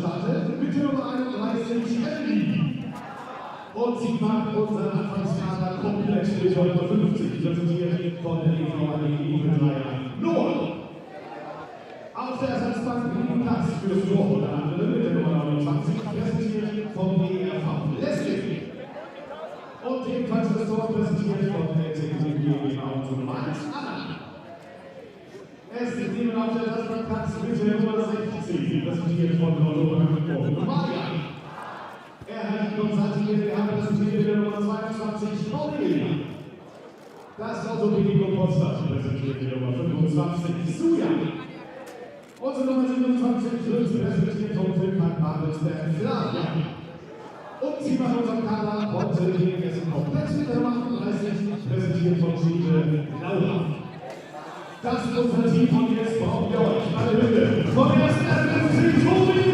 gestartet mit der Nummer 31 Emily. Und sie macht unseren Anfangskader komplett mit 150, präsentiert von der EVA Noah. Auf der Ersatzbank liegen Platz fürs Tor unter anderem mit der Nummer 29, präsentiert vom ERV Leslie. Und ebenfalls das Tor präsentiert von der Exekutive Automat Anna. Es ist jemand auf der Ersatzbank Platz mit der Nummer 60, präsentiert von Kannada. Maria. Erhält Konstantin, wir haben präsentiert mit der Nummer 22, Pauli. Das Autobahn Potsdam präsentiert mit der Nummer 25, Suja. Unsere Nummer 27 wird präsentiert vom Filmpark Babelsberg Flavia. Und sie macht unseren Kader heute gegen Essen komplett mit der Nummer 38, präsentiert von Siege Laura. Das ist unser Team und jetzt brauchen wir euch alle Hände vom ersten FC Turbine!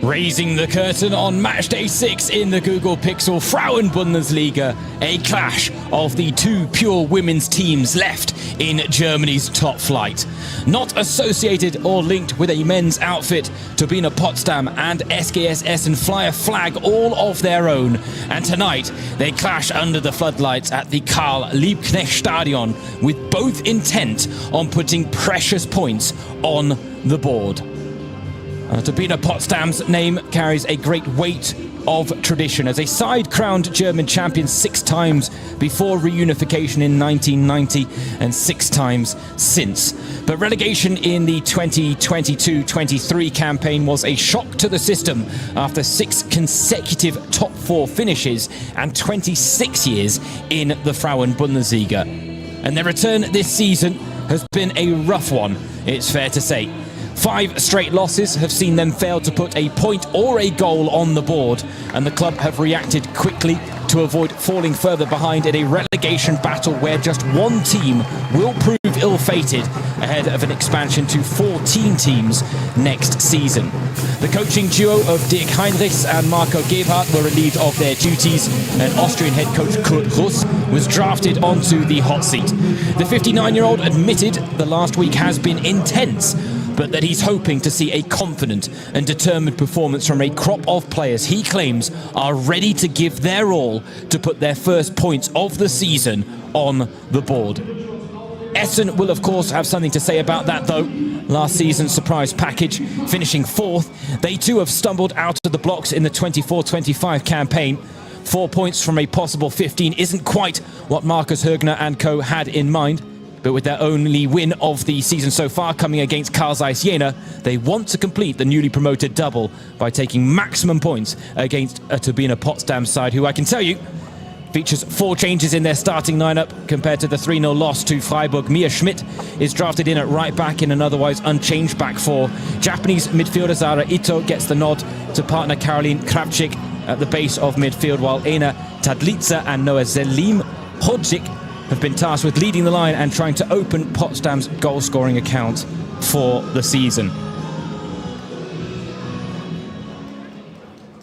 Raising the curtain on match day 6 in the Google Pixel Frauen Bundesliga, a clash of the two pure women's teams left in Germany's top flight. Not associated or linked with a men's outfit, Turbine Potsdam and SGS Essen fly a flag all of their own, and tonight they clash under the floodlights at the Karl Liebknecht Stadion with both intent on putting precious points on the board. Turbine Potsdam's name carries a great weight of tradition as a side crowned German champion 6 times before reunification in 1990 and 6 times since. But relegation in the 2022-23 campaign was a shock to the system after 6 consecutive top 4 finishes and 26 years in the Frauen Bundesliga. And their return this season has been a rough one, it's fair to say. 5 straight losses have seen them fail to put a point or a goal on the board, and the club have reacted quickly to avoid falling further behind in a relegation battle where just one team will prove ill-fated ahead of an expansion to 14 teams next season. The coaching duo of Dirk Heinrichs and Marco Gebhardt were relieved of their duties, and Austrian head coach Kurt Russ was drafted onto the hot seat. The 59-year-old admitted the last week has been intense, but that he's hoping to see a confident and determined performance from a crop of players he claims are ready to give their all to put their first points of the season on the board. Essen will of course have something to say about that though. Last season's surprise package, finishing 4th, they too have stumbled out of the blocks in the 24-25 campaign. 4 points from a possible 15 isn't quite what Markus Högner and co had in mind. But with their only win of the season so far coming against Carl Zeiss Jena, they want to complete the newly promoted double by taking maximum points against a Turbine Potsdam side who I can tell you features 4 changes in their starting lineup compared to the 3-0 loss to Freiburg. Mia Schmidt is drafted in at right back in an otherwise unchanged back 4. Japanese midfielder Zara Ito gets the nod to partner Caroline Kravchik at the base of midfield, while Ena Tadlica and Noah Zelim Hodzik have been tasked with leading the line and trying to open Potsdam's goal-scoring account for the season.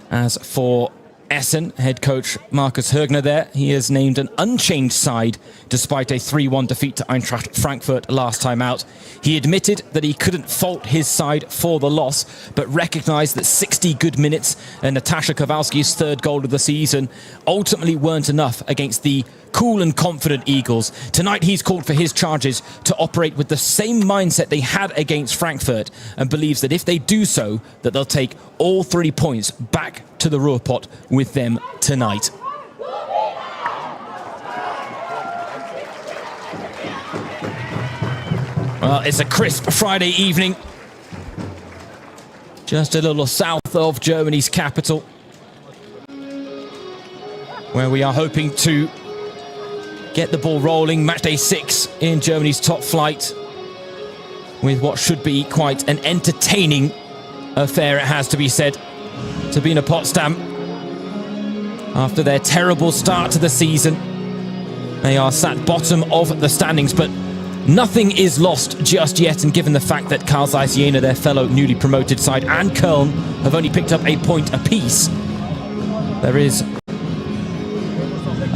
As for Essen, head coach Markus Högner there, he has named an unchanged side despite a 3-1 defeat to Eintracht Frankfurt last time out. He admitted that he couldn't fault his side for the loss, but recognised that 60 good minutes and Natasha Kowalski's 3rd goal of the season ultimately weren't enough against the cool and confident Eagles. Tonight he's called for his charges to operate with the same mindset they had against Frankfurt, and believes that if they do so, that they'll take all 3 points back to the Ruhrpott with them tonight. Well, it's a crisp Friday evening, just a little south of Germany's capital. where we are hoping to get the ball rolling. Match day 6 in Germany's top flight, with what should be quite an entertaining affair, it has to be said. Turbine Potsdam, after their terrible start to the season, they are sat bottom of the standings, but nothing is lost just yet, and given the fact that Carl Zeiss Jena, their fellow newly promoted side, and Köln have only picked up a point apiece, there is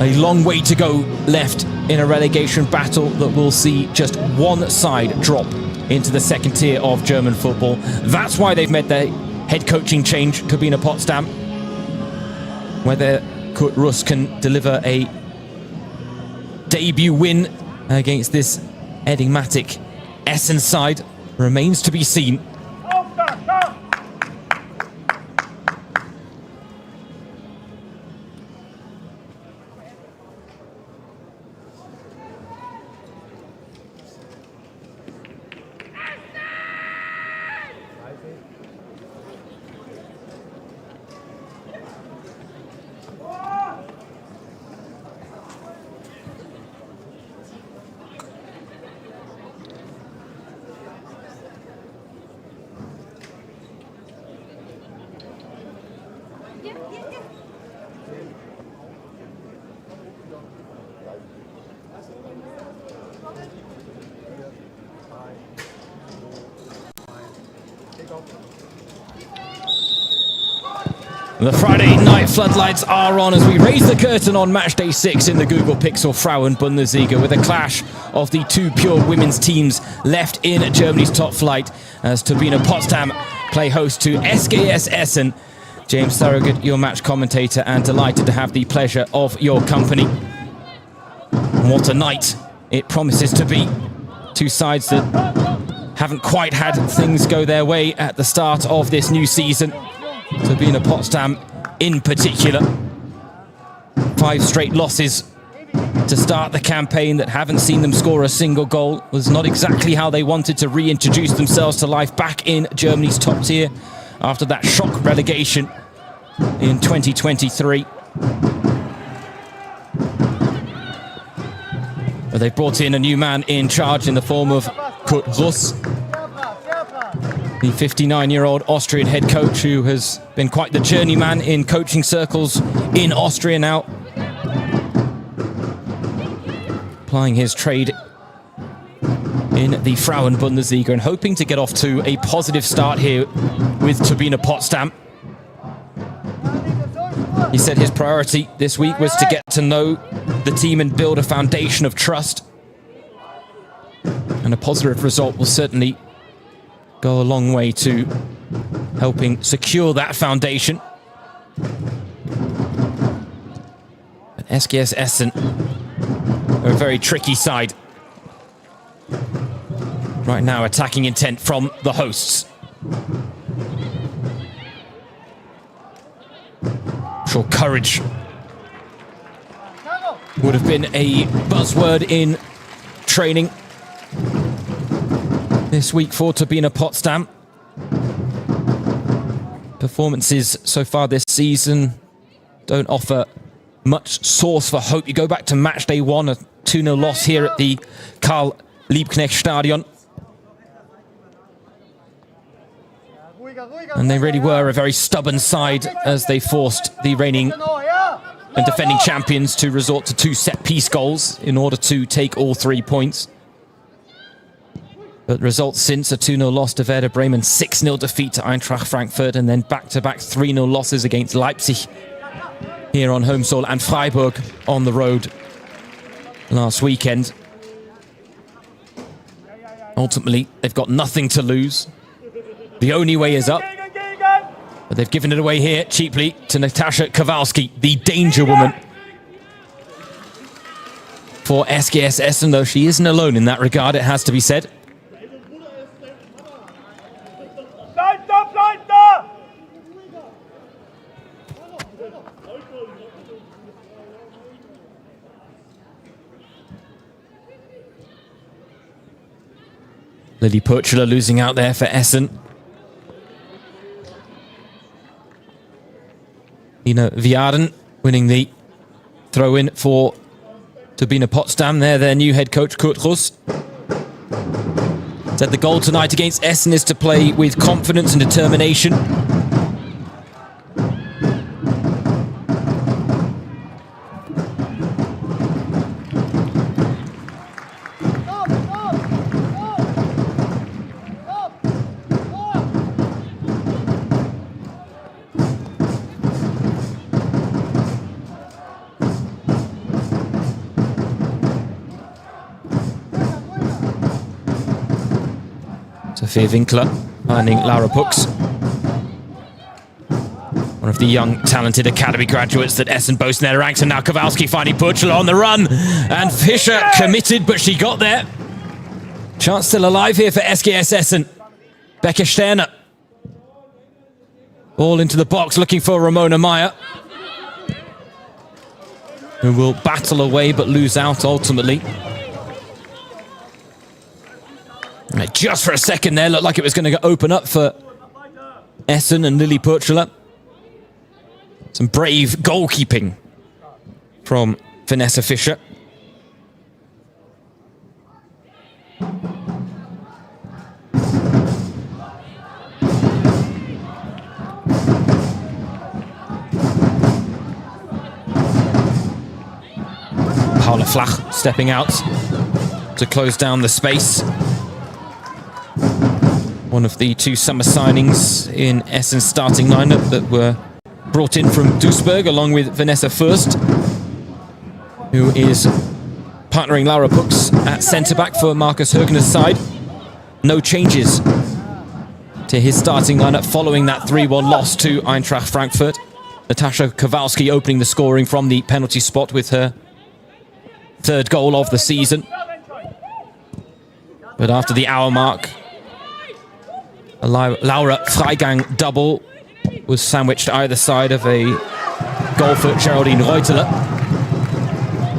a long way to go left in a relegation battle that will see just one side drop into the second tier of German football. That's why they've made their head coaching change, Turbine Potsdam. Whether Kurt Russ can deliver a debut win against this enigmatic Essen side remains to be seen. The Friday night floodlights are on as we raise the curtain on match day 6 in the Google Pixel Frauen Bundesliga, with a clash of the two pure women's teams left in Germany's top flight as Turbine Potsdam play host to SGS Essen. James Thorogood, your match commentator, and delighted to have the pleasure of your company. What a night it promises to be. Two sides that haven't quite had things go their way at the start of this new season. Turbine Potsdam in particular. 5 straight losses to start the campaign that haven't seen them score a single goal. Was not exactly how they wanted to reintroduce themselves to life back in Germany's top tier after that shock relegation in 2023. But they've brought in a new man in charge in the form of Kurt Russ, the 59-year-old Austrian head coach who has been quite the journeyman in coaching circles in Austria now, applying his trade in the Frauen Bundesliga and hoping to get off to a positive start here with Turbine Potsdam. He said his priority this week was to get to know the team and build a foundation of trust, and a positive result will certainly go a long way to helping secure that foundation. But SGS Essen are a very tricky side. Right now, attacking intent from the hosts. I'm sure courage would have been a buzzword in training this week for Turbine Potsdam. Performances so far this season don't offer much source for hope. You go back to match day 1, a 2-0 loss here at the Karl Liebknecht Stadion. And they really were a very stubborn side as they forced the reigning and defending champions to resort to 2 set-piece goals in order to take all 3 points. But results since: a 2-0 loss to Werder Bremen, 6-0 defeat to Eintracht Frankfurt, and then back-to-back 3-0 losses against Leipzig here on home soil and Freiburg on the road last weekend. Ultimately, they've got nothing to lose. The only way is up. But they've given it away here cheaply to Natasha Kowalski, the danger woman for SGS Essen, though she isn't alone in that regard, it has to be said. Lily Purchler losing out there for Essen. Ina Viaden winning the Throw in for Turbine Potsdam. They're their new head coach, Kurt Russ. Said the goal tonight against Essen is to play with confidence and determination. Sophia Winkler finding Laura Pux. One of the young, talented academy graduates that Essen boasts in their ranks. And now Kowalski finding Purchela on the run. And Fischer committed, but she got there. Chance still alive here for SGS Essen. Becca Sterner. Ball into the box, looking for Ramona Meyer, who will battle away but lose out ultimately. Just for a second there, looked like it was going to open up for Essen and Lily Purchela. Some brave goalkeeping from Vanessa Fischer. Paula Flach stepping out to close down the space. One of the two summer signings in Essen's starting lineup that were brought in from Duisburg, along with Vanessa Fürst, who is partnering Laura Pux at centre-back for Markus Högner's side. No changes to his starting lineup following that 3-1 loss to Eintracht Frankfurt. Natasha Kowalski opening the scoring from the penalty spot with her third goal of the season. But after the hour mark, a Laura Freigang double was sandwiched either side of a goal for Geraldine Reuteler.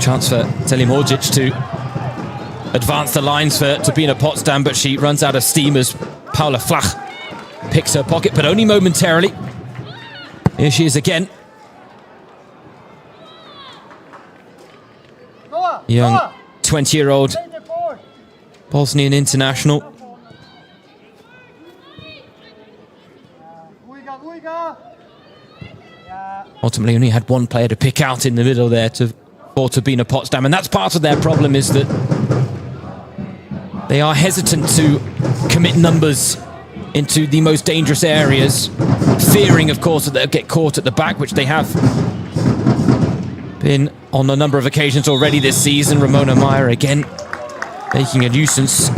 Chance for Selim Hodzic to advance the lines for Turbine Potsdam, but she runs out of steam as Paula Flach picks her pocket, but only momentarily. Here she is again. Young 20-year-old Bosnian international. Ultimately only had one player to pick out in the middle there for Turbine Potsdam, and that's part of their problem, is that they are hesitant to commit numbers into the most dangerous areas, fearing of course that they'll get caught at the back, which they have been on a number of occasions already this season. Ramona Meyer again making a nuisance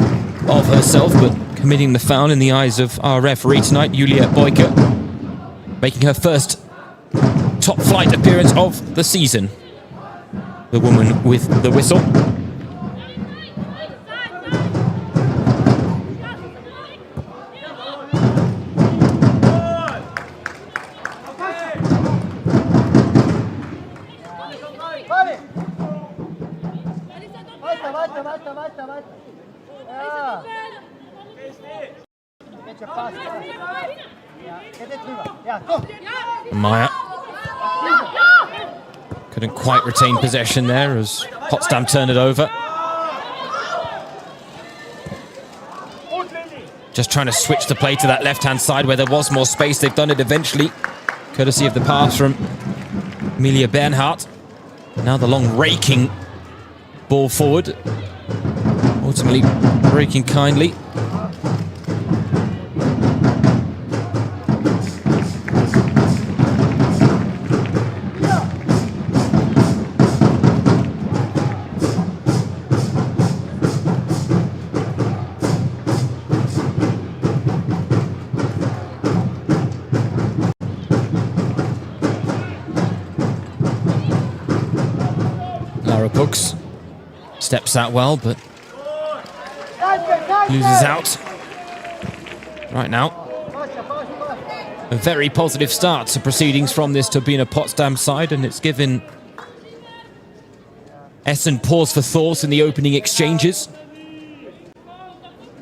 of herself, but committing the foul in the eyes of our referee tonight, Julia Boyka, making her first top flight appearance of the season. The woman with the whistle. Meyer couldn't quite retain possession there as Potsdam turned it over. Just trying to switch the play to that left-hand side where there was more space. They've done it eventually, courtesy of the pass from Emilia Bernhardt. Now the long raking ball forward, ultimately breaking kindly. Pux steps out well, but loses out. Right now, a very positive start to proceedings from this Turbine Potsdam side, and it's given Essen pause for thought in the opening exchanges.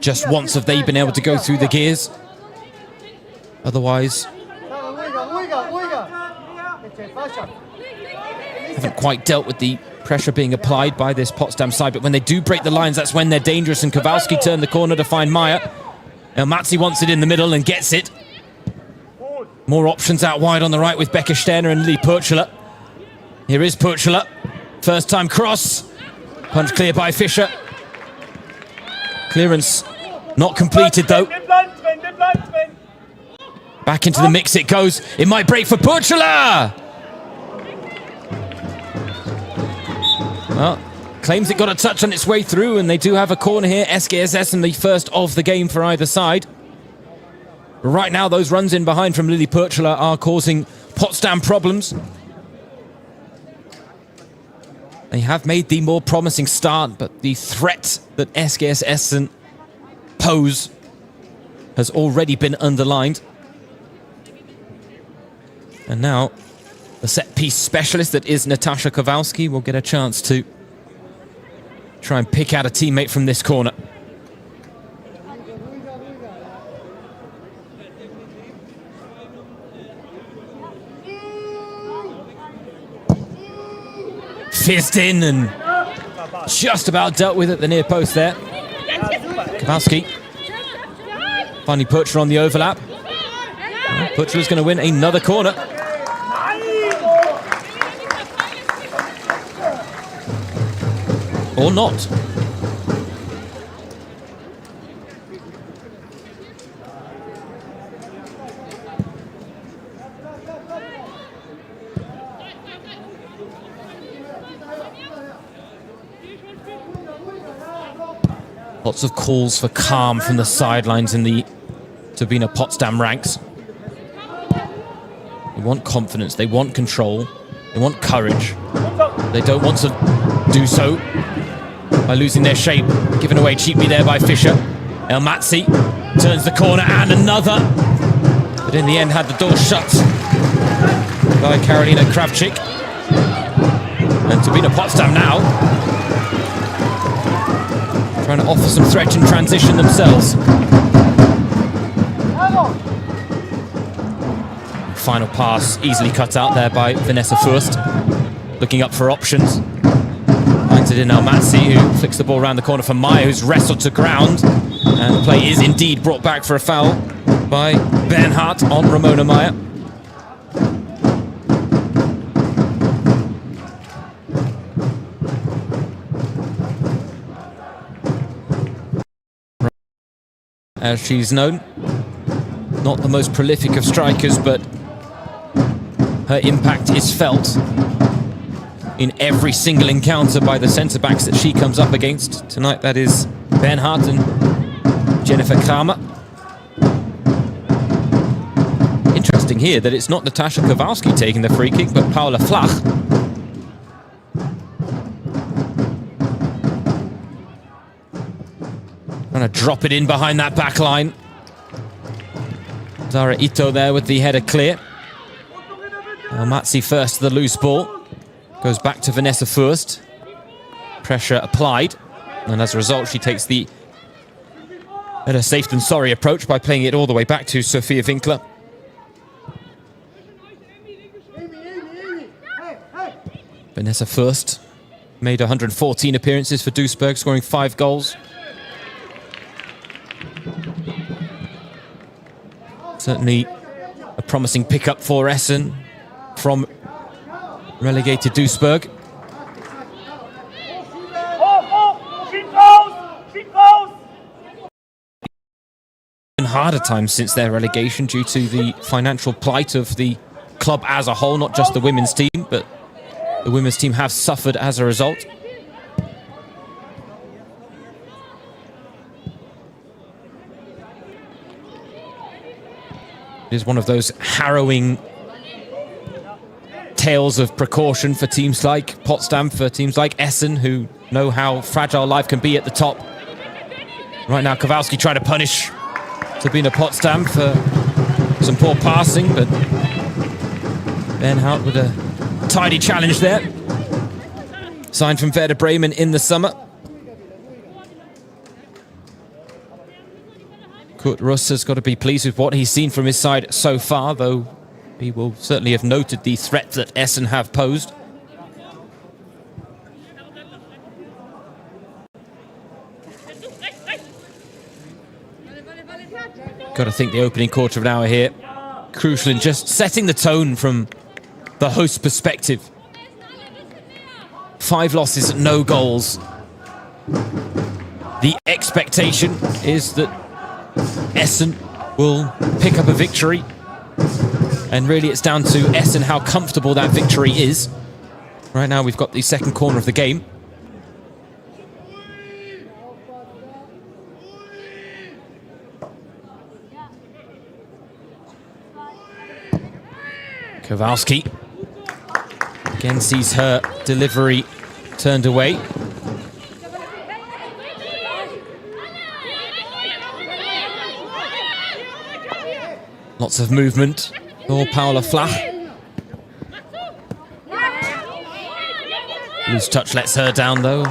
Just once have they been able to go through the gears. Otherwise, haven't quite dealt with the pressure being applied by this Potsdam side, but when they do break the lines, that's when they're dangerous, and Kowalski turned the corner to find Meyer. Elmatzi wants it in the middle and gets it. More options out wide on the right with Becca Sterner and Lili Purchela. Here is Purchela. First time cross. Punch clear by Fischer. Clearance not completed though. Back into the mix it goes. It might break for Purchela. Well, claims it got a touch on its way through, and they do have a corner here. SGS Essen, the first of the game for either side. Right now, those runs in behind from Lili Purchela are causing Potsdam problems. They have made the more promising start, but the threat that SGS Essen pose has already been underlined. And now, the set-piece specialist that is Natasha Kowalski will get a chance to try and pick out a teammate from this corner. Fizzed in and just about dealt with at the near post there. Kowalski finally Purchela on the overlap. Well, Purchela's going to win another corner. Or not. Lots of calls for calm from the sidelines in the Turbine Potsdam ranks. They want confidence, they want control, they want courage. They don't want to do so by losing their shape. Given away cheaply there by Fischer. Elmatzi turns the corner and another. But in the end had the door shut by Karolina Kravchik. And Turbine Potsdam now trying to offer some threat in transition themselves. Final pass easily cut out there by Vanessa Furst. Looking up for options. Finds it in Elmatzi, who flicks the ball around the corner for Meyer, who's wrestled to ground. And the play is indeed brought back for a foul by Bernhardt on Ramona Meyer. As she's known, not the most prolific of strikers, but her impact is felt in every single encounter by the centre-backs that she comes up against. Tonight that is Bernhardt and Jennifer Kramer. Interesting here that it's not Natasha Kowalski taking the free kick, but Paula Flach. Trying to drop it in behind that back line. Zara Ito there with the header clear. Elmatzi first to the loose ball. Goes back to Vanessa Furst. Pressure applied. And as a result, she takes the better safe than sorry approach by playing it all the way back to Sophia Winkler. Vanessa Furst made 114 appearances for Duisburg, scoring 5 goals. Certainly a promising pickup for Essen from relegated Duisburg. Harder times since their relegation due to the financial plight of the club as a whole, not just the women's team, but the women's team have suffered as a result. It is one of those harrowing tales of precaution for teams like Potsdam, for teams like Essen, who know how fragile life can be at the top. Right now, Kowalski trying to punish Turbine Potsdam for some poor passing, but Bernhardt with a tidy challenge there. Signed from Werder Bremen in the summer. Kurt Russ has got to be pleased with what he's seen from his side so far, though he will certainly have noted the threat that Essen have posed. Got to think the opening quarter of an hour here, crucial in just setting the tone from the host's perspective. 5 losses, no goals. The expectation is that Essen will pick up a victory. And really it's down to Essen how comfortable that victory is. Right now we've got the second corner of the game. Kowalski again sees her delivery turned away. Lots of movement for Paula Flach. Loose touch lets her down though.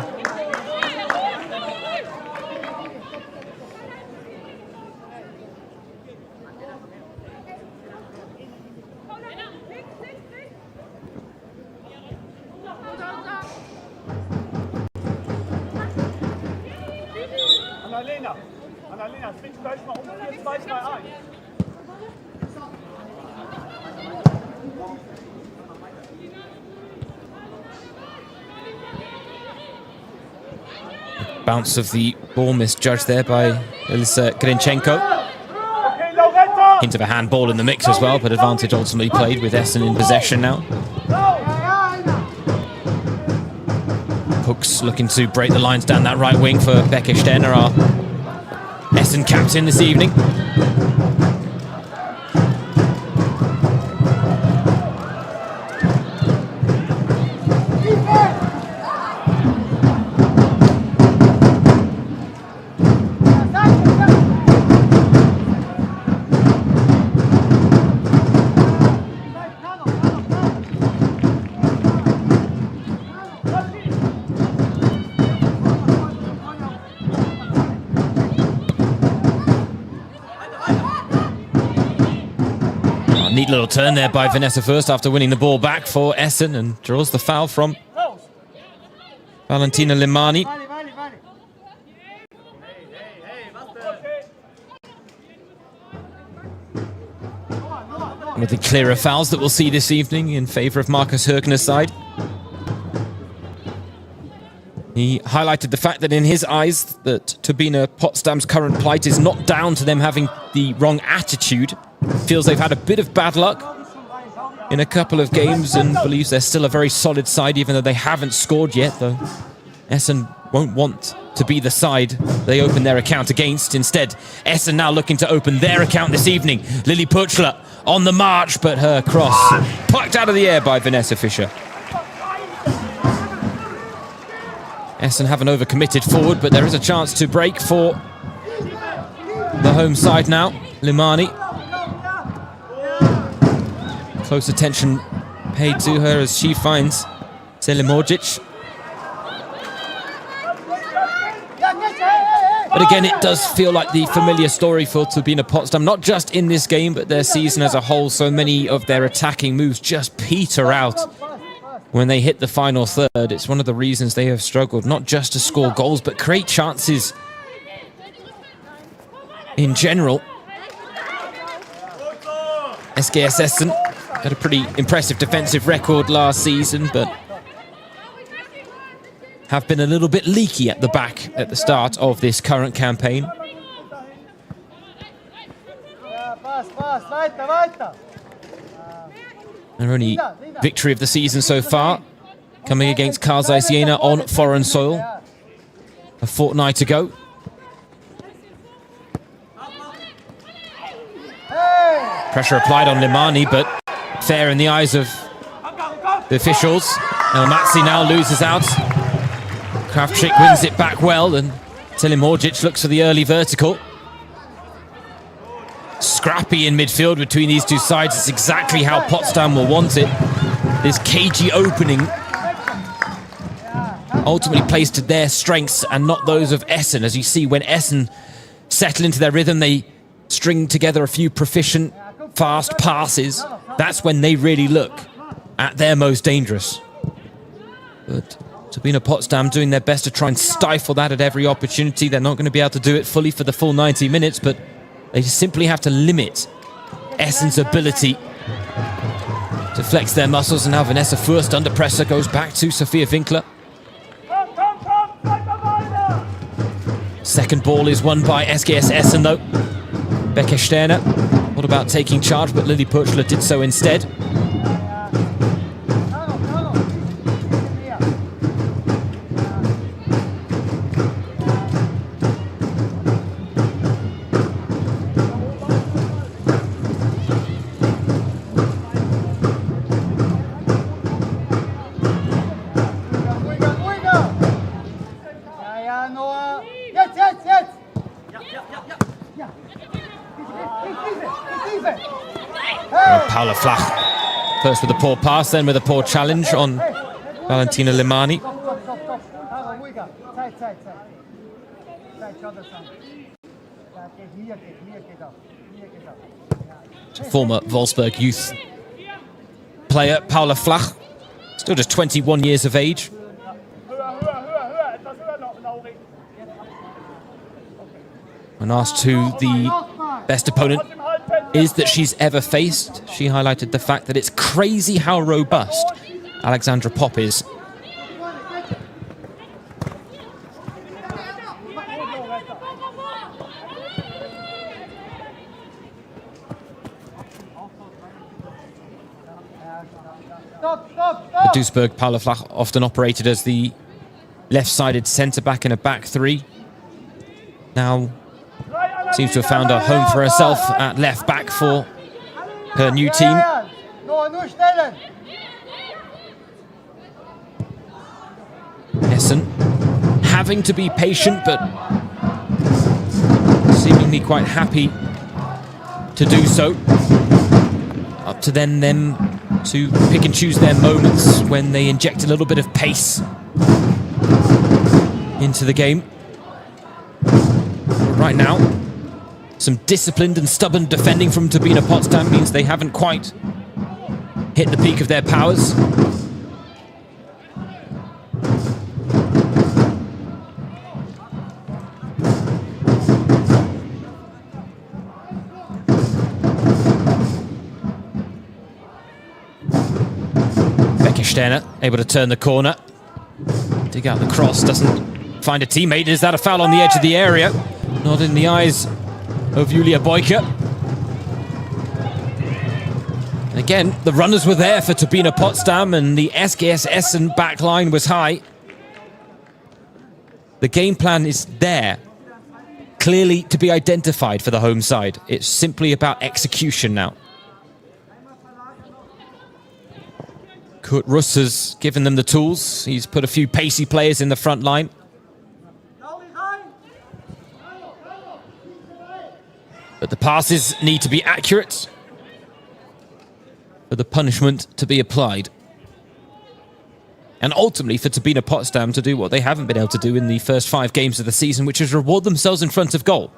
Annalena, switch gleich mal um 4-2-3-1. Bounce of the ball misjudged there by Elisa Grinchenko. Hint of a handball in the mix as well, but advantage ultimately played with Essen in possession now. Hooks looking to break the lines down that right wing for Becca Sterner, our Essen captain this evening. Neat little turn there by Vanessa Fürst after winning the ball back for Essen, and draws the foul from Valentina Limani. One of the clearer fouls that we'll see this evening in favour of Markus Högner's side. He highlighted the fact that in his eyes that Turbine Potsdam's current plight is not down to them having the wrong attitude. Feels they've had a bit of bad luck in a couple of games and believes they're still a very solid side even though they haven't scored yet, though Essen won't want to be the side they open their account against. Instead, Essen now looking to open their account this evening. Lily Puchler on the march, but her cross plucked out of the air by Vanessa Fischer. Essen haven't overcommitted forward, but there is a chance to break for the home side now. Limani. Close attention paid to her as she finds Selimorgic. But again, it does feel like the familiar story for Turbine Potsdam, not just in this game, but their season as a whole. So many of their attacking moves just peter out when they hit the final third. It's one of the reasons they have struggled, not just to score goals, but create chances in general. SGS Essen had a pretty impressive defensive record last season, but have been a little bit leaky at the back at the start of this current campaign. Their only victory of the season so far, coming against Carl Zeiss Jena on foreign soil a fortnight ago. Pressure applied on Limani, but fair in the eyes of the officials. Elmatsi now loses out. Kravchik wins it back well, and Selimorgic looks for the early vertical. Scrappy in midfield between these two sides. It's exactly how Potsdam will want it. This cagey opening ultimately plays to their strengths and not those of Essen. As you see, when Essen settle into their rhythm, they string together a few proficient, fast passes. That's when they really look at their most dangerous. But Turbine Potsdam doing their best to try and stifle that at every opportunity. They're not going to be able to do it fully for the full 90 minutes, but they simply have to limit Essen's ability to flex their muscles. And now Vanessa Fürst under pressure goes back to Sophia Winkler. Second ball is won by SGS Essen though. Becca Sterner thought about taking charge, but Lily Purchler did so instead. Paula Flach, first with a poor pass, then with a poor challenge on Valentina Limani. Former Wolfsburg youth player Paula Flach, still just 21 years of age. When asked who the best opponent is that she's ever faced, she highlighted the fact that it's crazy how robust Alexandra Popp is. At Duisburg, Paula Flach often operated as the left-sided centre-back in a back three. Now seems to have found a home for herself at left back for her new team. Essen having to be patient, but seemingly quite happy to do so. Up to them to pick and choose their moments when they inject a little bit of pace into the game. But right now, some disciplined and stubborn defending from Turbine Potsdam means they haven't quite hit the peak of their powers. Becca Sterner able to turn the corner, dig out the cross, doesn't find a teammate. Is that a foul on the edge of the area? Not in the eyes of Julia Boyke. Again, the runners were there for Turbine Potsdam and the SGS Essen back line was high. The game plan is there, clearly to be identified for the home side. It's simply about execution now. Kurt Russ has given them the tools. He's put a few pacey players in the front line. But the passes need to be accurate for the punishment to be applied. And ultimately for Turbine Potsdam to do what they haven't been able to do in the first 5 games of the season, which is reward themselves in front of goal.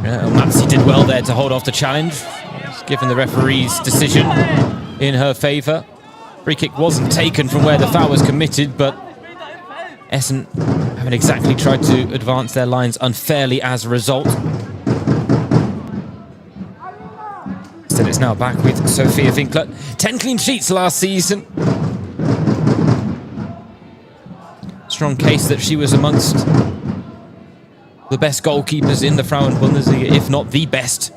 Matsi did well there to hold off the challenge, given the referee's decision in her favour. Free kick wasn't taken from where the foul was committed, but Essen haven't exactly tried to advance their lines unfairly as a result. Instead, it's now back with Sophia Winkler. 10 clean sheets last season. strong case that she was amongst the best goalkeepers in the Frauen Bundesliga, if not the best,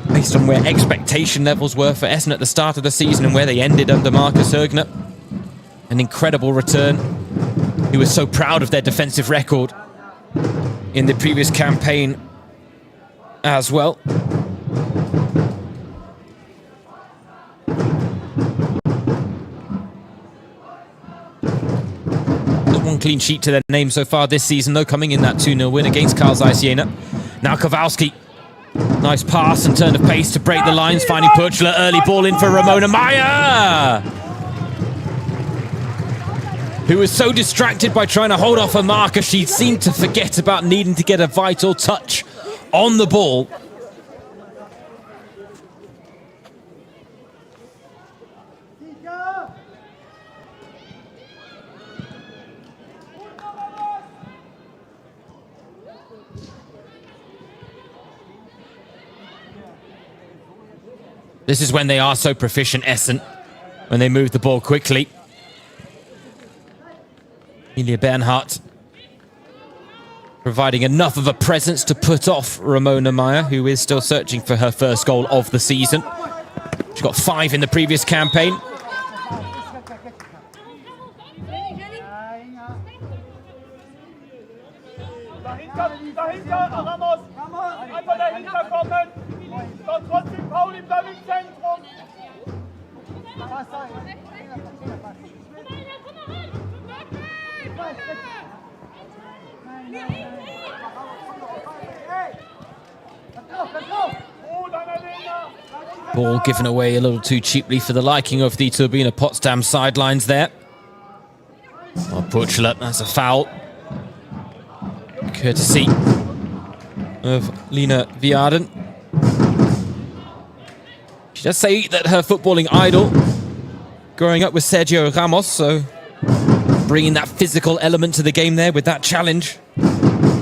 based on where expectation levels were for Essen at the start of the season and where they ended under Markus Högner. An incredible return. He was so proud of their defensive record in the previous campaign as well. One clean sheet to their name so far this season, though, coming in that 2-0 win against Karl Zeiss Jena. Now Kowalski. Nice pass and turn of pace to break the lines, finding Purchler. Early ball in for Ramona Meyer, who was so distracted by trying to hold off a marker, she seemed to forget about needing to get a vital touch on the ball. This is when they are so proficient, Essen, when they move the ball quickly. Emilia Bernhardt providing enough of a presence to put off Ramona Meyer, who is still searching for her first goal of the season. She got 5 in the previous campaign. Ball given away a little too cheaply for the liking of the Turbine Potsdam sidelines there. Oh, Purchler, that's a foul. Courtesy of Lina Viaden. She does say that her footballing idol, growing up with Sergio Ramos, so bringing that physical element to the game there with that challenge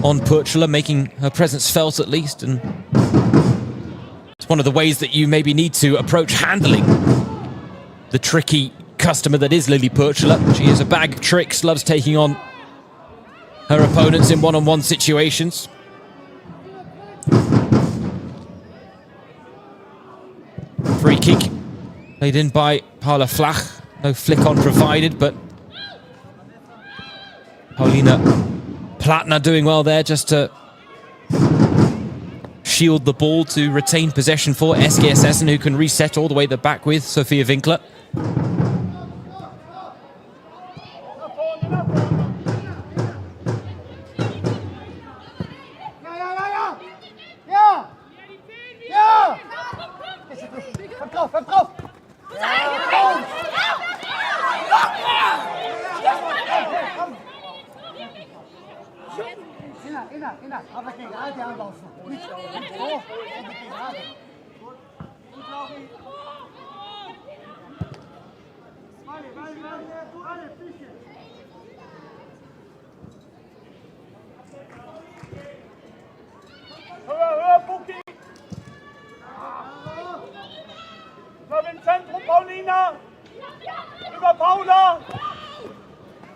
on Purchler, making her presence felt at least. And it's one of the ways that you maybe need to approach handling the tricky customer that is Lily Purchler. She is a bag of tricks, loves taking on her opponents in one-on-one situations. Free kick played in by Paula Flach. No flick on provided, but Paulina Plattner doing well there just to shield the ball to retain possession for SGS Essen, who can reset all the way back with Sophia Winkler.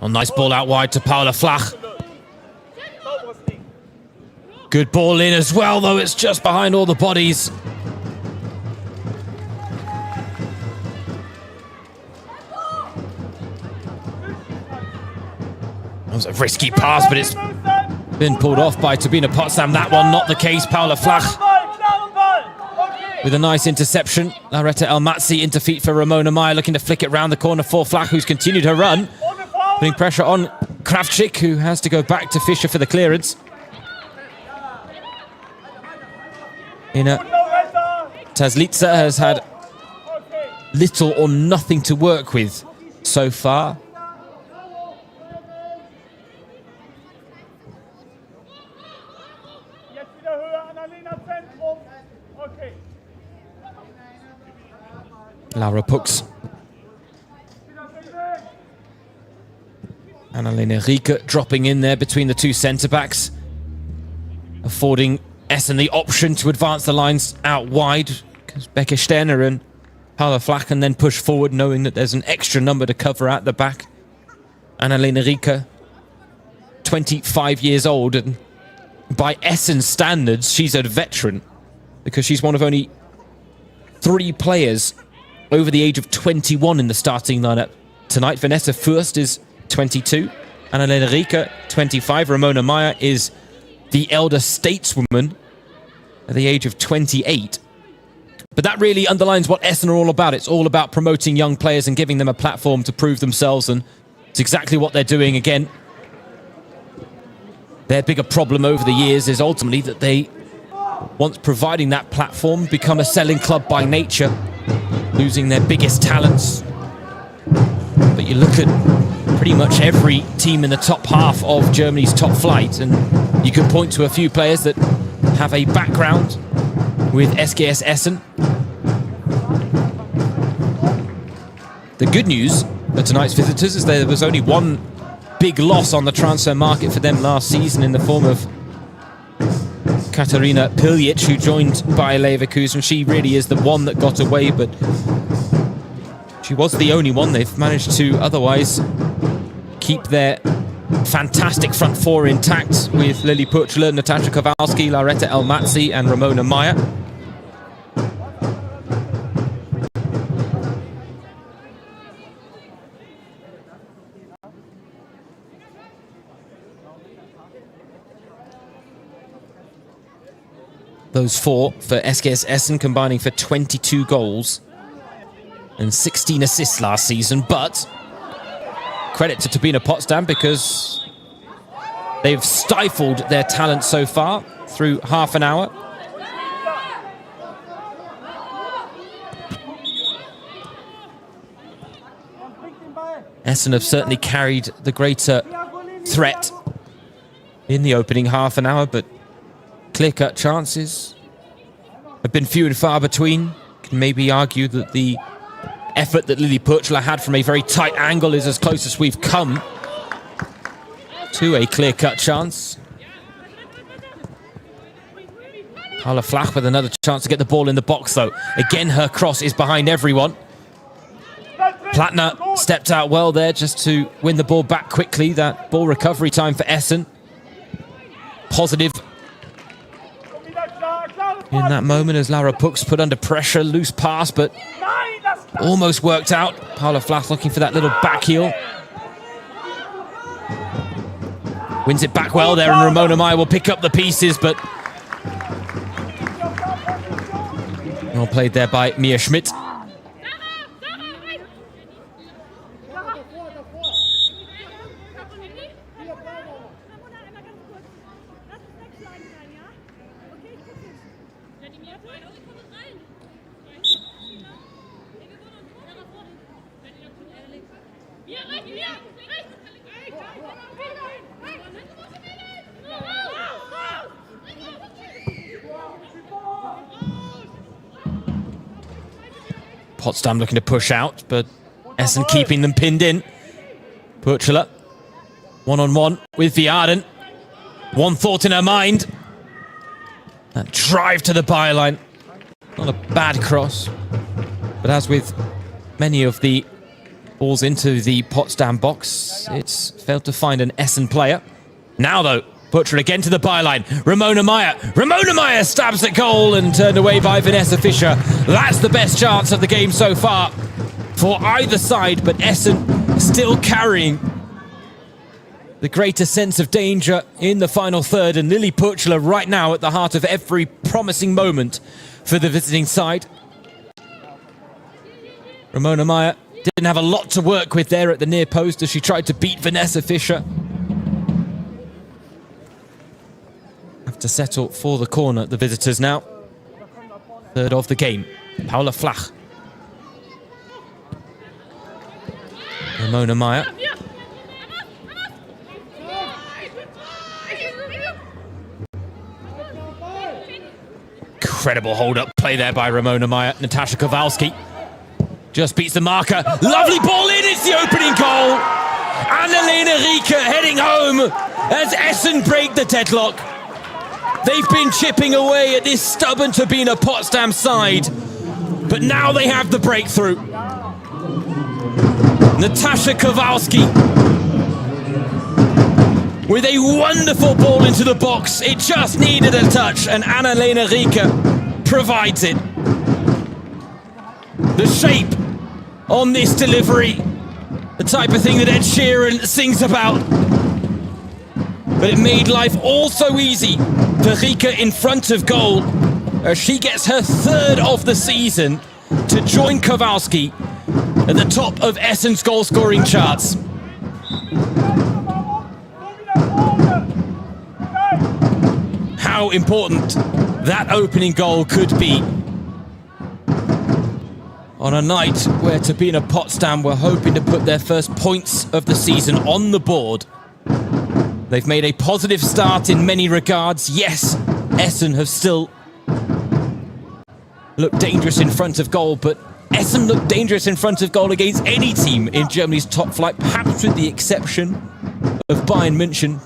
Oh, nice ball out wide to Paula Flach. Good ball in as well, though it's just behind all the bodies. That was a risky pass, but it's been pulled off by Turbine Potsdam. That one, not the case. Paula Flach with a nice interception. Laretta Elmatzi into feet for Ramona Meyer, looking to flick it round the corner for Flach, who's continued her run. Putting pressure on Kravchik, who has to go back to Fischer for the clearance. Tazlitsa has had little or nothing to work with so far. Laura Pux. Annalena Rieke dropping in there between the two centre-backs, affording Essen the option to advance the lines out wide, because Becca Sterner and Paula Flach can then push forward, knowing that there's an extra number to cover at the back. Annalena Rieke, 25 years old, and by Essen standards, she's a veteran because she's one of only 3 players over the age of 21 in the starting lineup tonight. Vanessa Fürst is 22, Annalena Rieke, 25. Ramona Meyer is the elder stateswoman at the age of 28. But that really underlines what Essen are all about. It's all about promoting young players and giving them a platform to prove themselves, and it's exactly what they're doing again. Their bigger problem over the years is ultimately that they, once providing that platform, become a selling club by nature, losing their biggest talents. But you look at pretty much every team in the top half of Germany's top flight, and you can point to a few players that have a background with SGS Essen. The good news for tonight's visitors is there was only one big loss on the transfer market for them last season in the form of Katarina Piljic, who joined Bayer Leverkusen. She really is the one that got away, but she was the only one. They've managed to otherwise keep their fantastic front four intact with Lily Puchler, Natasha Kowalski, Laretta Elmatzi and Ramona Meyer. Those 4 for SGS Essen, combining for 22 goals and 16 assists last season. But credit to Turbine Potsdam because they've stifled their talent so far through half an hour. Essen have certainly carried the greater threat in the opening half an hour, but clear-cut chances have been few and far between. Can maybe argue that the effort that Lily Puchler had from a very tight angle is as close as we've come to a clear-cut chance. Paula Flach with another chance to get the ball in the box, though. Again, her cross is behind everyone. Plattner stepped out well there just to win the ball back quickly. That ball recovery time for Essen. Positive in that moment as Lara Puchs put under pressure. Loose pass, but almost worked out. Paula Flach looking for that little back heel. Wins it back well there, and Ramona Meyer will pick up the pieces, but well played there by Mia Schmidt. Potsdam looking to push out, but Essen keeping them pinned in. Puchler, one-on-one with Viaden. One thought in her mind. That drive to the byline. Not a bad cross. But as with many of the balls into the Potsdam box, it's failed to find an Essen player. Now, though, Puchler again to the byline. Ramona Meyer. Ramona Meyer stabs at goal and turned away by Vanessa Fischer. That's the best chance of the game so far for either side, but Essen still carrying the greater sense of danger in the final third, and Lily Puchler right now at the heart of every promising moment for the visiting side. Ramona Meyer didn't have a lot to work with there at the near post as she tried to beat Vanessa Fischer. Have to settle for the corner, the visitors now. Third of the game. Paula Flach. Ramona Meyer. Incredible hold-up play there by Ramona Meyer. Natasha Kowalski just beats the marker. Lovely ball in, it's the opening goal. Annalena Rieke heading home as Essen break the deadlock. They've been chipping away at this stubborn Turbine Potsdam side, but now they have the breakthrough. Natasha Kowalski with a wonderful ball into the box. It just needed a touch, and Annalena Rieke provides it. The shape on this delivery, the type of thing that Ed Sheeran sings about. But it made life all so easy for Rieke in front of goal, as she gets her third of the season to join Kowalski at the top of Essen's goal-scoring charts. How important that opening goal could be on a night where Turbine Potsdam were hoping to put their first points of the season on the board. They've made a positive start in many regards. Yes, Essen have still looked dangerous in front of goal, but Essen looked dangerous in front of goal against any team in Germany's top flight, perhaps with the exception of Bayern München.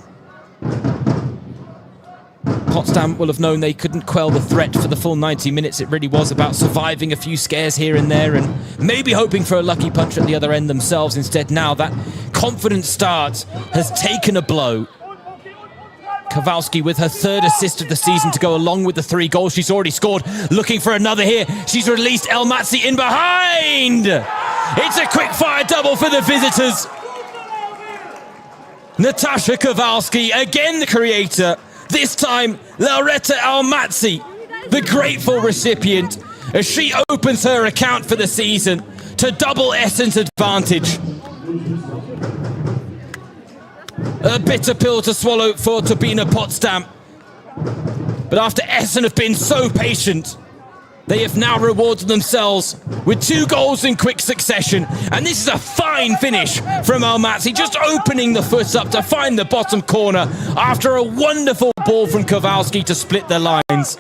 Potsdam will have known they couldn't quell the threat for the full 90 minutes. It really was about surviving a few scares here and there and maybe hoping for a lucky punch at the other end themselves. Instead, now that confident start has taken a blow. Kowalski with her third assist of the season to go along with the 3 goals she's already scored. Looking for another here. She's released Elmatzi in behind. It's a quick fire double for the visitors. Natasha Kowalski, again the creator. This time, Lauretta Elmatzi, the grateful recipient, as she opens her account for the season to double Essen's advantage. A bitter pill to swallow for Turbine Potsdam. But after Essen have been so patient, they have now rewarded themselves with 2 goals in quick succession. And this is a fine finish from Elmatzi, just opening the foot up to find the bottom corner after a wonderful ball from Kowalski to split the lines.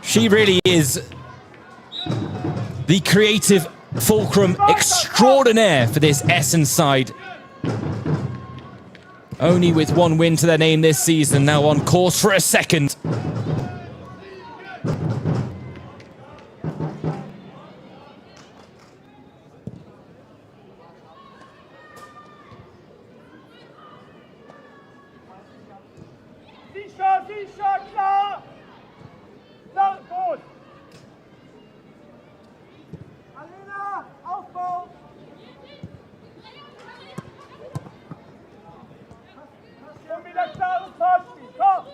She really is the creative fulcrum extraordinaire for this Essen side. Only with 1 win to their name this season, now on course for a second. Sicher, klar! Na, gut! Alena, Aufbau! Komm wieder klar und Vorspiel, komm!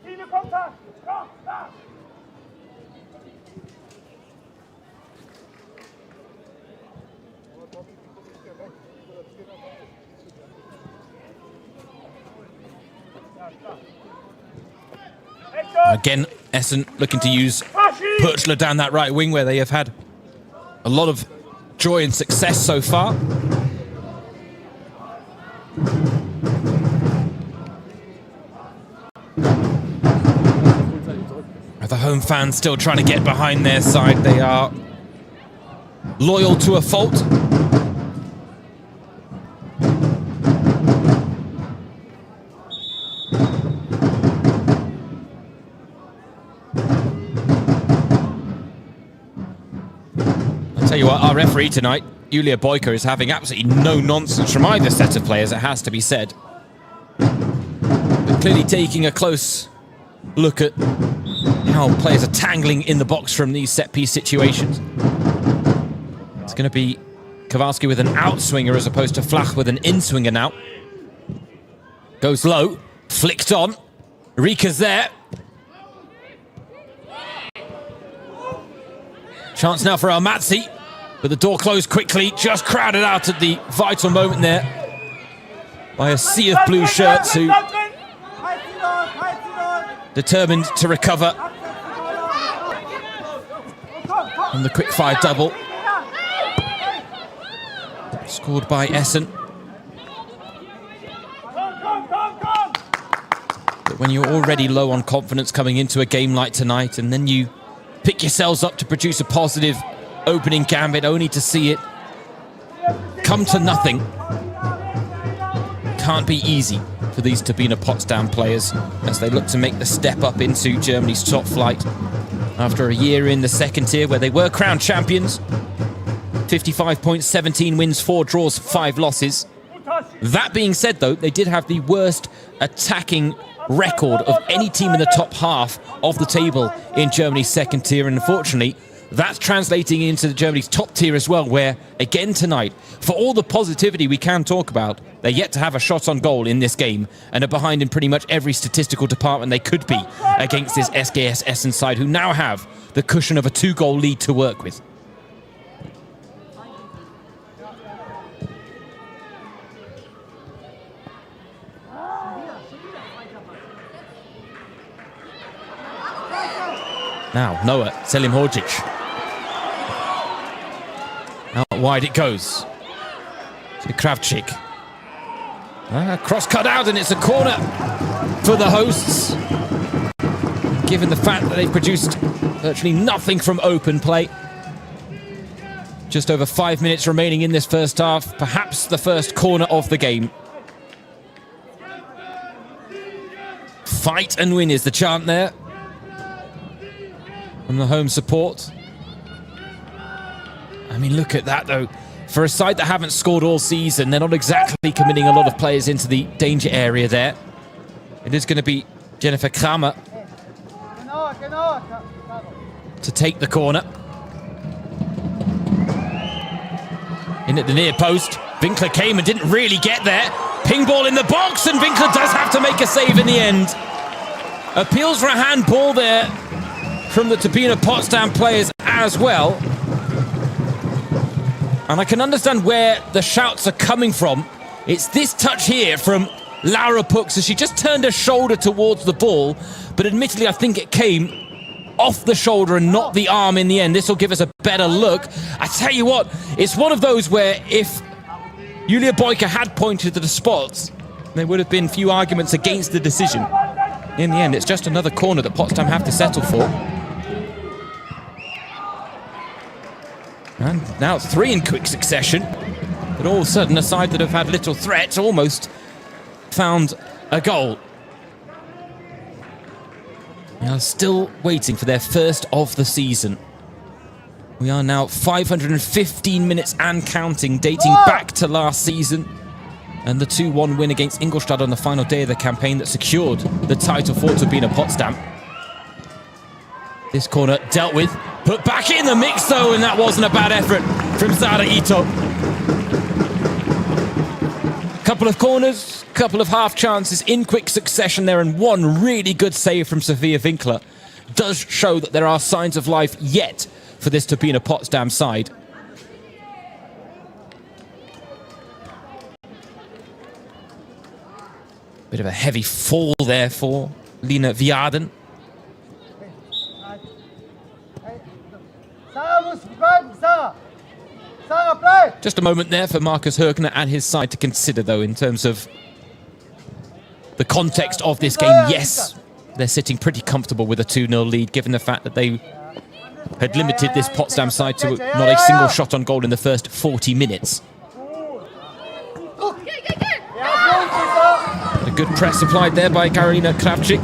Viele Kontakte, komm, da! Again, Essen looking to use Purchler down that right wing where they have had a lot of joy and success so far. The home fans still trying to get behind their side. They are loyal to a fault. Tell you what, our referee tonight, Julia Boyka, is having absolutely no nonsense from either set of players, it has to be said. But clearly taking a close look at how players are tangling in the box from these set-piece situations. It's going to be Kowalski with an outswinger as opposed to Flach with an in-swinger now. Goes low, flicked on. Rika's there. Chance now for Elmatzi. But the door closed quickly, just crowded out at the vital moment there by a sea of blue shirts who determined to recover on the quick-fire double. Scored by Essen. But when you're already low on confidence coming into a game like tonight, and then you pick yourselves up to produce a positive opening gambit, only to see it come to nothing. Can't be easy for these Turbine Potsdam players as they look to make the step up into Germany's top flight after a year in the second tier where they were crowned champions. 55 points, 17 wins, 4 draws, 5 losses. That being said, though, they did have the worst attacking record of any team in the top half of the table in Germany's second tier, and unfortunately that's translating into Germany's top tier as well, where again tonight, for all the positivity we can talk about, they're yet to have a shot on goal in this game and are behind in pretty much every statistical department they could be against this SGS Essen side, who now have the cushion of a 2-goal lead to work with. Now, Noah Selimhodzic. Out wide it goes. To Kravchik. Cross cut out, and it's a corner for the hosts. Given the fact that they've produced virtually nothing from open play. Just over 5 minutes remaining in this first half. Perhaps the first corner of the game. Fight and win is the chant there from the home support. I mean, look at that, though. For a side that haven't scored all season, they're not exactly committing a lot of players into the danger area there. It is going to be Jennifer Kramer to take the corner. In at the near post. Winkler came and didn't really get there. Ping ball in the box, and Winkler does have to make a save in the end. Appeals for a handball there from the Turbine Potsdam players as well. And I can understand where the shouts are coming from. It's this touch here from Laura Puck. So she just turned her shoulder towards the ball, but admittedly I think it came off the shoulder and not the arm in the end. This will give us a better look. I tell you what, it's one of those where if Julia Boyka had pointed to the spots, there would have been few arguments against the decision. In the end, it's just another corner that Potsdam have to settle for. And now it's 3 in quick succession. But all of a sudden, a side that have had little threat almost found a goal. They are still waiting for their first of the season. We are now 515 minutes and counting, dating back to last season. And the 2-1 win against Ingolstadt on the final day of the campaign that secured the title for Turbine Potsdam. This corner dealt with, put back in the mix though, and that wasn't a bad effort from Zara Ito. Couple of corners, couple of half chances in quick succession there, and one really good save from Sophia Winkler. Does show that there are signs of life yet for this Turbine Potsdam side. Bit of a heavy fall there for Lina Viaden. Just a moment there for Markus Högner and his side to consider, though, in terms of the context of this game. Yes, they're sitting pretty comfortable with a 2-0 lead, given the fact that they had limited this Potsdam side to not a single shot on goal in the first 40 minutes. A good press applied there by Karolina Kravchik.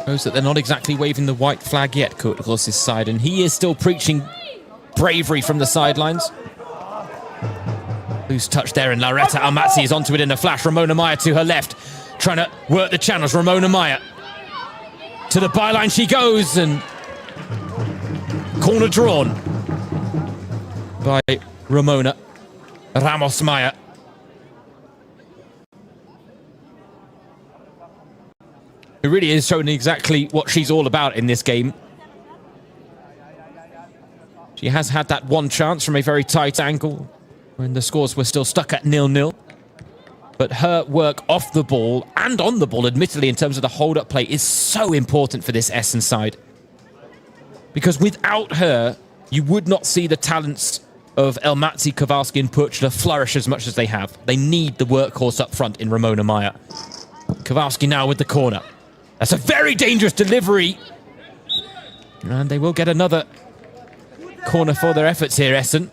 Shows that they're not exactly waving the white flag yet, Kurt Gross's side, and he is still preaching bravery from the sidelines. Loose touch there, and Lauretta Almazi is onto it in a flash. Ramona Meyer to her left, trying to work the channels. Ramona Meyer to the byline she goes, and corner drawn by Ramona Ramos Meyer. It really is showing exactly what she's all about in this game. She has had that one chance from a very tight angle when the scores were still stuck at 0-0. But her work off the ball and on the ball, admittedly, in terms of the hold-up play, is so important for this Essen side. Because without her, you would not see the talents of Elmatzi, Kowalski and Puchla flourish as much as they have. They need the workhorse up front in Ramona Meyer. Kowalski now with the corner. That's a very dangerous delivery. And they will get another corner for their efforts here, Essen.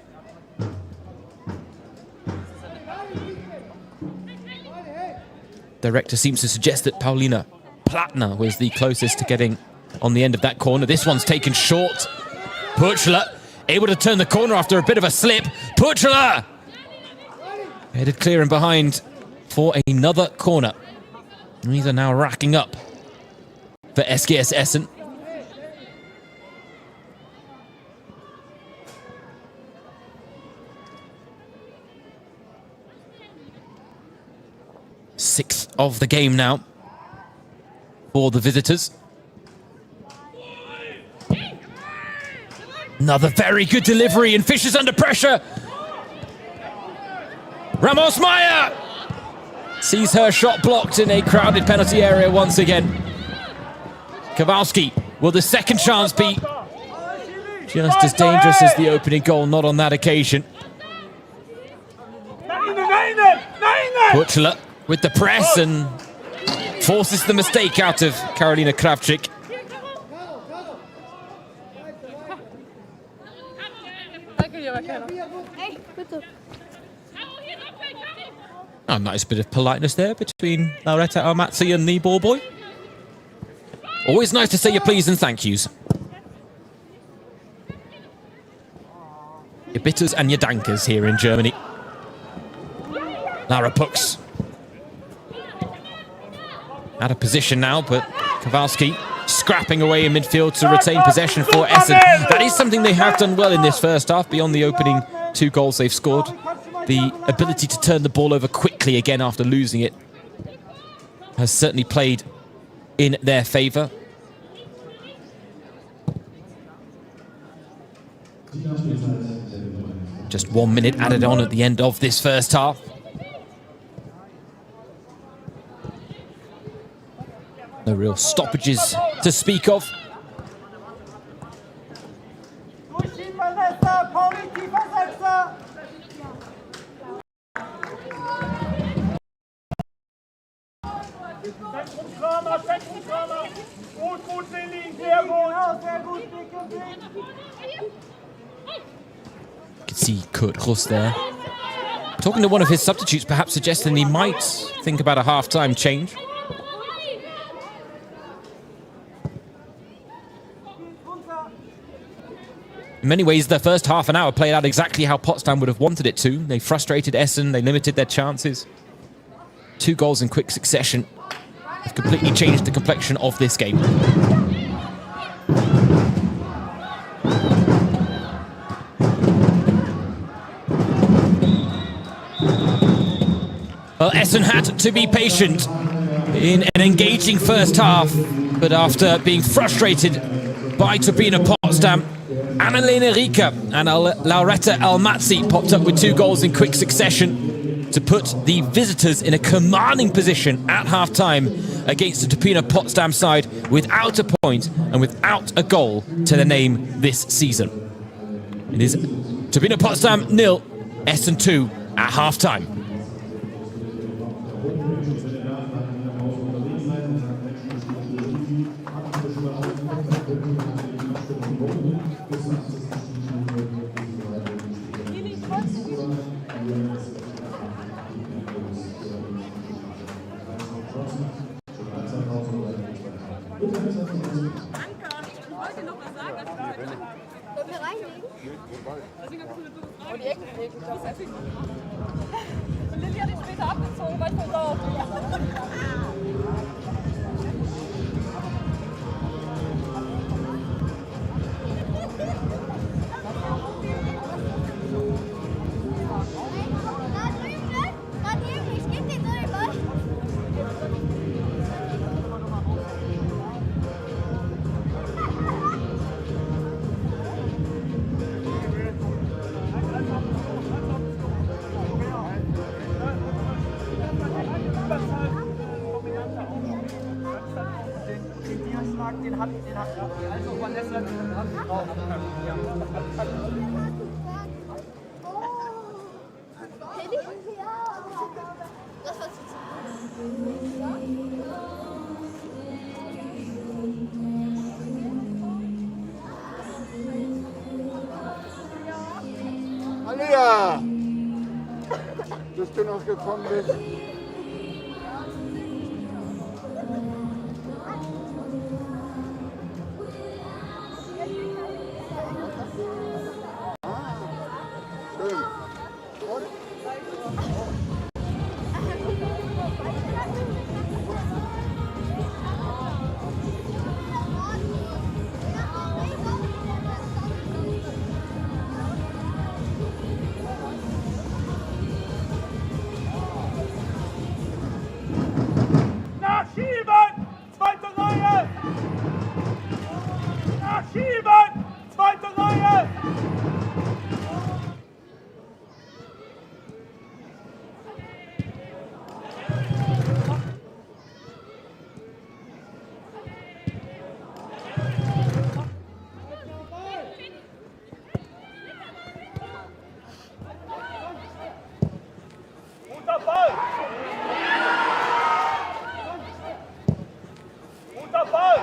Director seems to suggest that Paulina Platner was the closest to getting on the end of that corner. This one's taken short. Puchla able to turn the corner after a bit of a slip. Puchla Headed clear and behind for another corner. These are now racking up for SGS Essen. Sixth of the game now for the visitors. Another very good delivery, and Fischer's under pressure. Ramos Meyer sees her shot blocked in a crowded penalty area once again. Kowalski, will the second chance be just as dangerous as the opening goal? Not on that occasion. Butchler with the press and forces the mistake out of Karolina Kravchik. A nice bit of politeness there between Lauretta Almazi and the ball boy. Always nice to say your please and thank yous. Your bitters and your dankers here in Germany. Lara Pux. Out of position now, but Kowalski scrapping away in midfield to retain possession for Essen. That is something they have done well in this first half, beyond the opening 2 goals they've scored. The ability to turn the ball over quickly again after losing it has certainly played in their favour. Just 1 minute added on at the end of this first half. No real stoppages to speak of. You can see Kurt Russ there talking to one of his substitutes, perhaps suggesting he might think about a half-time change. In many ways, the first half an hour played out exactly how Potsdam would have wanted it to. They frustrated Essen, they limited their chances. 2 goals in quick succession have completely changed the complexion of this game. Well, Essen had to be patient in an engaging first half, but after being frustrated by Turbine Potsdam, Annalena Rieker and Lauretta Almazi popped up with 2 goals in quick succession to put the visitors in a commanding position at half-time against the Turbine Potsdam side without a point and without a goal to their name this season. It is Turbine Potsdam 0, Essen 2 at half-time. Alia, dass du noch gekommen bist. Schön. Und? Nachschieben! Zweite Reihe! Nachschieben! Zweite Reihe! Guter Ball! Guter Ball!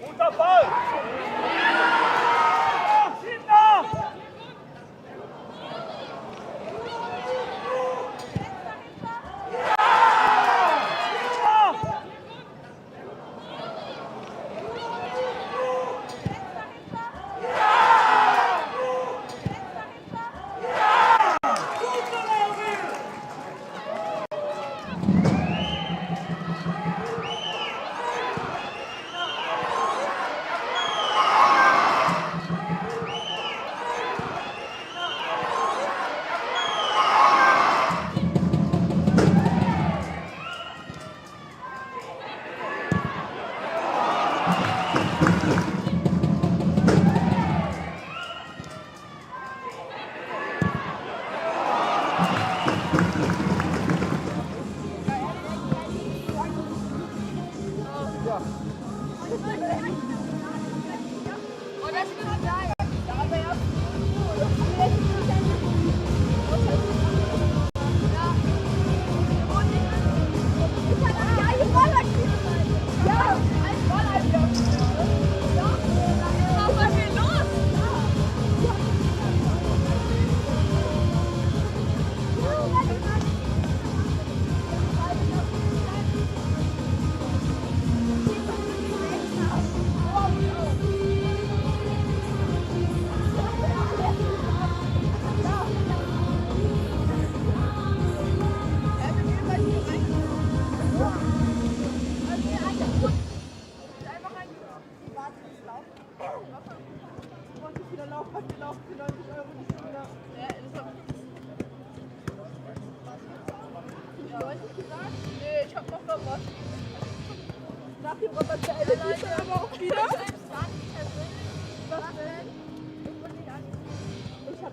Guter Ball! Schieb nach! Ich hab noch was. Nach dem Robert beendete ich dann aber auch wieder. Was denn? Ich hab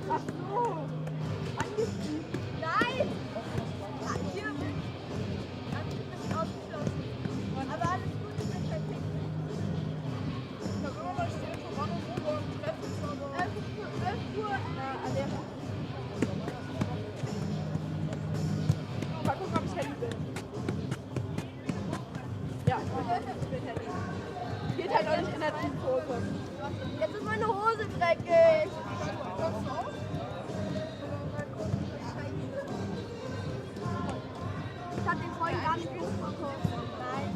ach so. Angefügt. Nein! Ja, hier. Ganz ein bisschen ausgeschlossen. Aber alles gut, ich bin perfekt. Da können wir mal stehen, voran und rüber und treffen uns aber. 11 Uhr. Na, an der mal gucken, ob ich Handy bin. Ja, ich bin Handy. Geht halt auch nicht in der Teamfoto. Jetzt ist meine Hose dreckig. Kommst du auch? Ich hab den vorhin gar nicht bekommen. Nein.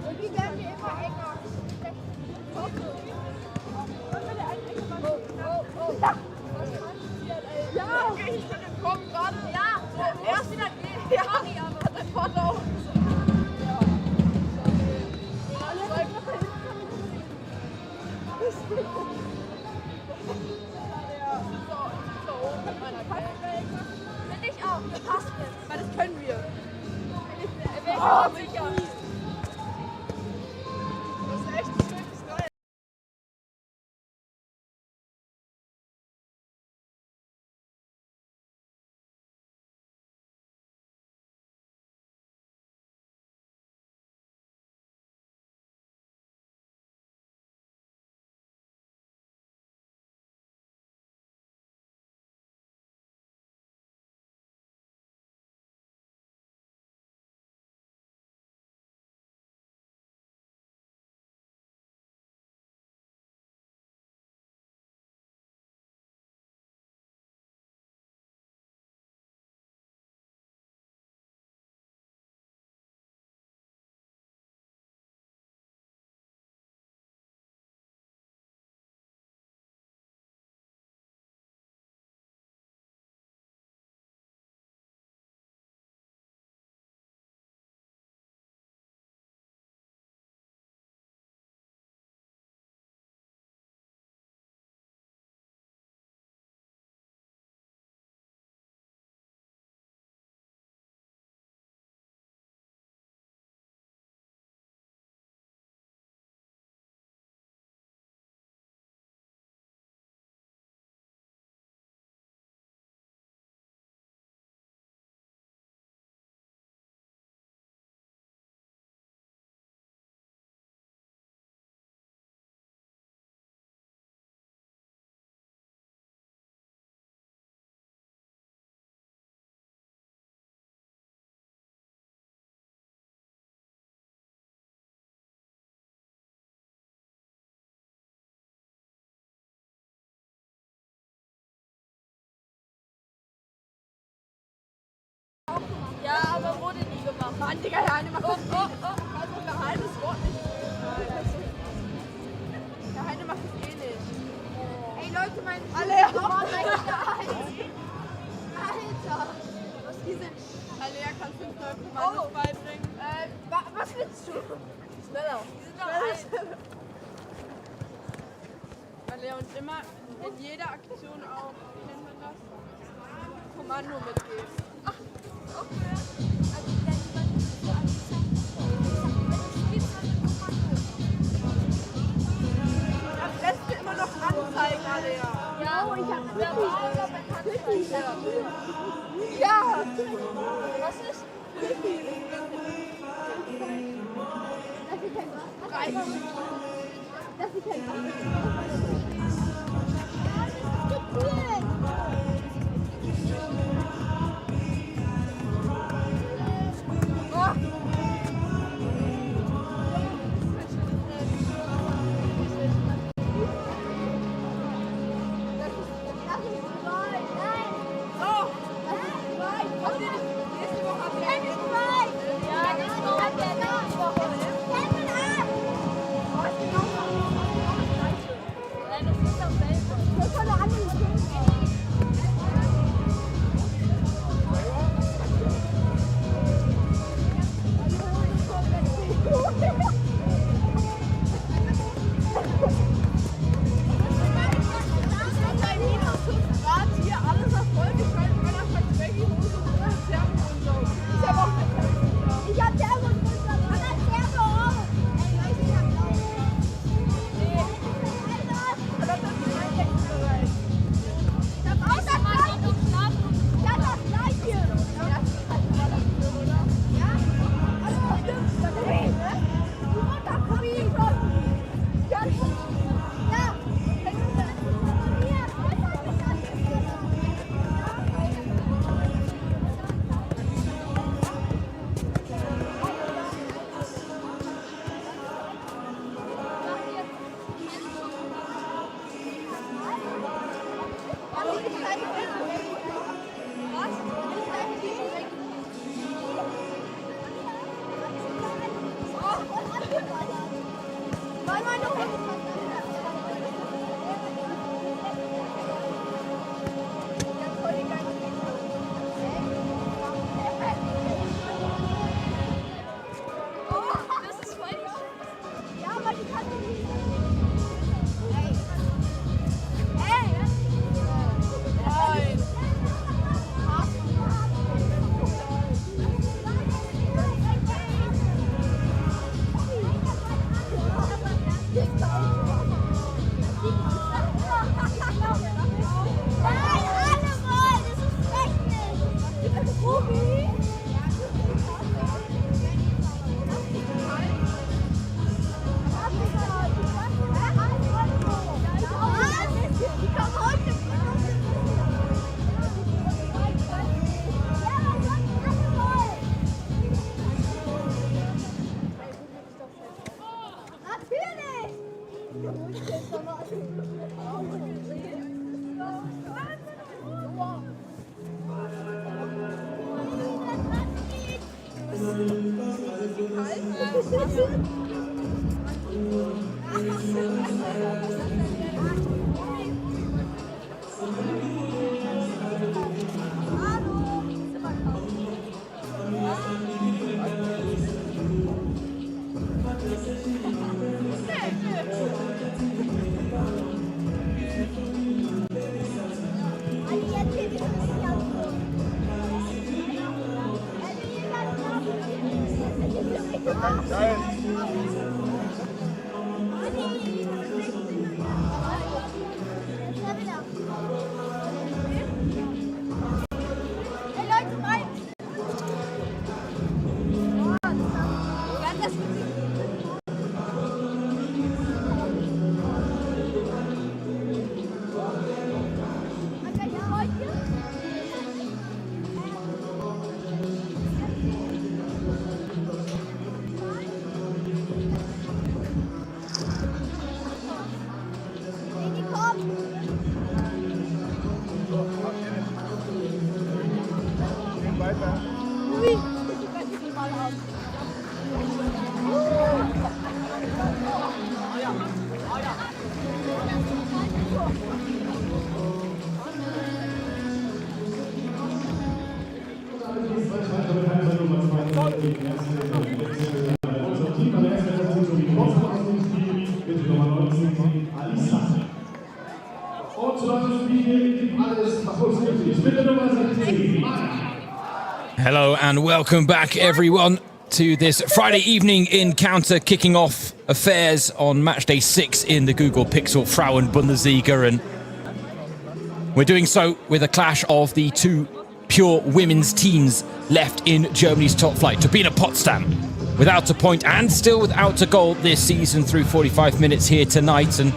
Und die werden mir immer enger. Ja! Okay, ich bin entkommen gerade. Ja, so, erst wieder gehen. Ja, sorry, aber hat dein Vater auch gesagt. Ja. Finde ich auch, das passt jetzt. Weil das können wir. Oh, sicher. Mann, Digga, der eine macht das geheimes Wort nicht. Der eine macht das eh nicht. Ey Leute, mein alle Alter, was die sind? Alea, kannst du uns neue Kommandos beibringen? Was willst du? Schneller. Die sind doch alt. Alea, und immer in jeder Aktion auch, wie nennt man das? Kommando mitgeben. Ach, okay. Das lässt mir immer noch anzeigen, Alea. Ja, oh, ich hab das ja. Was ist? Das ist kein 19, Alisa. Und zu einem Spiel gibt alles, was möglich ist. Mit der Nummer 16, Hello and welcome back, everyone, to this Friday evening encounter, kicking off affairs on match day 6 in the Google Pixel Frauen Bundesliga, and we're doing so with a clash of the two pure women's teams left in Germany's top flight. Turbine Potsdam without a point and still without a goal this season through 45 minutes here tonight, and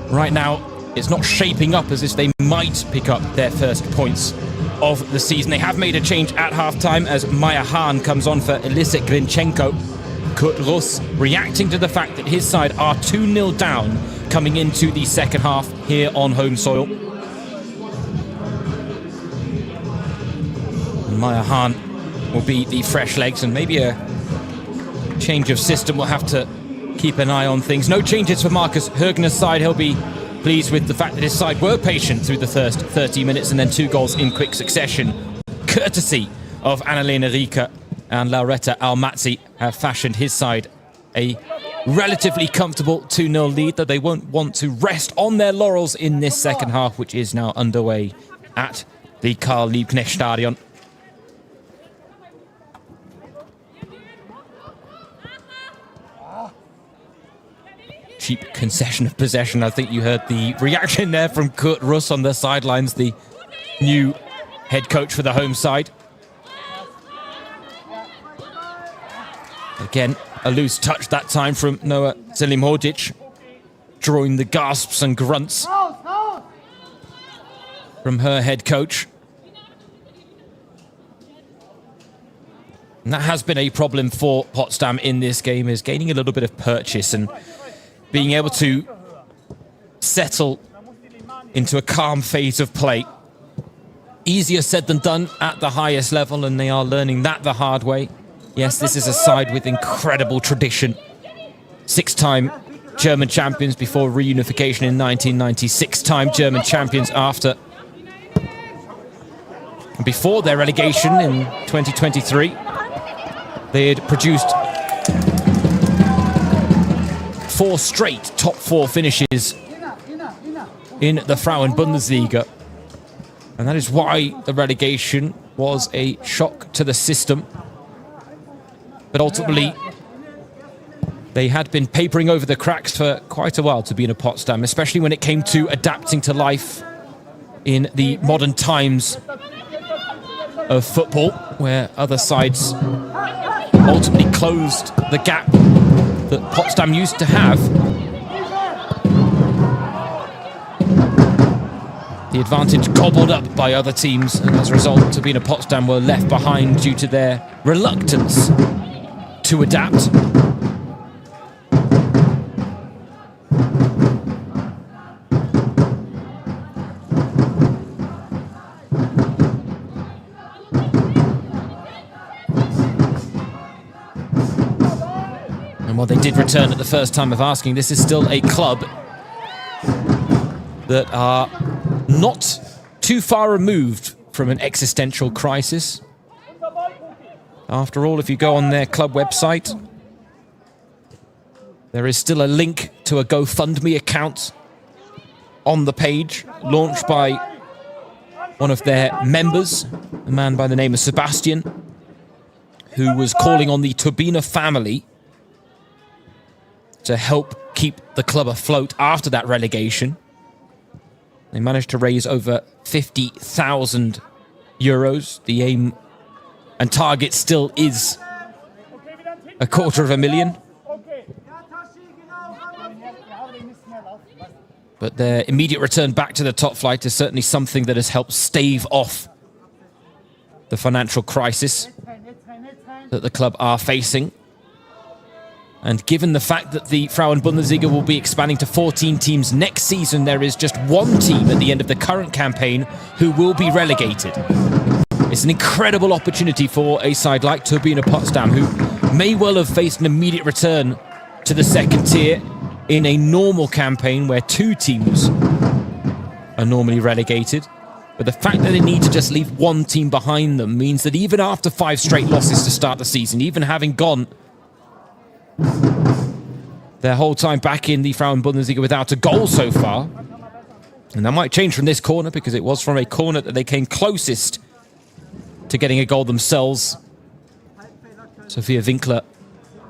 right now it's not shaping up as if they might pick up their first points of the season. They have made a change at half-time as Maya Hahn comes on for Elisa Grinchenko. Kurt Russ reacting to the fact that his side are 2-0 down coming into the second half here on home soil. And Maya Hahn will be the fresh legs, and maybe a change of system. We'll have to keep an eye on things. No changes for Marcus Högner's side. He'll be pleased with the fact that his side were patient through the first 30 minutes and then 2 goals in quick succession, courtesy of Annalena Rieker, and Lauretta Almazi have fashioned his side a relatively comfortable 2-0 lead, though they won't want to rest on their laurels in this second half, which is now underway at the Karl Liebknecht Stadion. Cheap concession of possession. I think you heard the reaction there from Kurt Russ on the sidelines, the new head coach for the home side. Again, a loose touch that time from Noah Zelimhordic, drawing the gasps and grunts from her head coach. And that has been a problem for Potsdam in this game, is gaining a little bit of purchase and being able to settle into a calm phase of play. Easier said than done at the highest level, and they are learning that the hard way. Yes, this is a side with incredible tradition. 6-time German champions before reunification in 1990, 6-time German champions after. And before their relegation in 2023, they had produced 4 straight top 4 finishes in the Frauen Bundesliga. And that is why the relegation was a shock to the system. But ultimately, they had been papering over the cracks for quite a while to be in a Potsdam, especially when it came to adapting to life in the modern times of football, where other sides ultimately closed the gap that Potsdam used to have. The advantage gobbled up by other teams, and as a result, Turbine Potsdam were left behind due to their reluctance to adapt. And while they did return at the first time of asking, this is still a club that are not too far removed from an existential crisis. After all, if you go on their club website, there is still a link to a GoFundMe account on the page, launched by one of their members, a man by the name of Sebastian, who was calling on the Turbine family to help keep the club afloat after that relegation. They managed to raise over 50,000 euros. The aim and target still is a $250,000. But their immediate return back to the top flight is certainly something that has helped stave off the financial crisis that the club are facing. And given the fact that the Frauen Bundesliga will be expanding to 14 teams next season, there is just 1 team at the end of the current campaign who will be relegated. It's an incredible opportunity for a side like Turbine Potsdam, who may well have faced an immediate return to the second tier in a normal campaign where 2 teams are normally relegated. But the fact that they need to just leave 1 team behind them means that even after 5 straight losses to start the season, even having gone their whole time back in the Frauen Bundesliga without a goal so far. And that might change from this corner, because it was from a corner that they came closest to getting a goal themselves. Sophia Winkler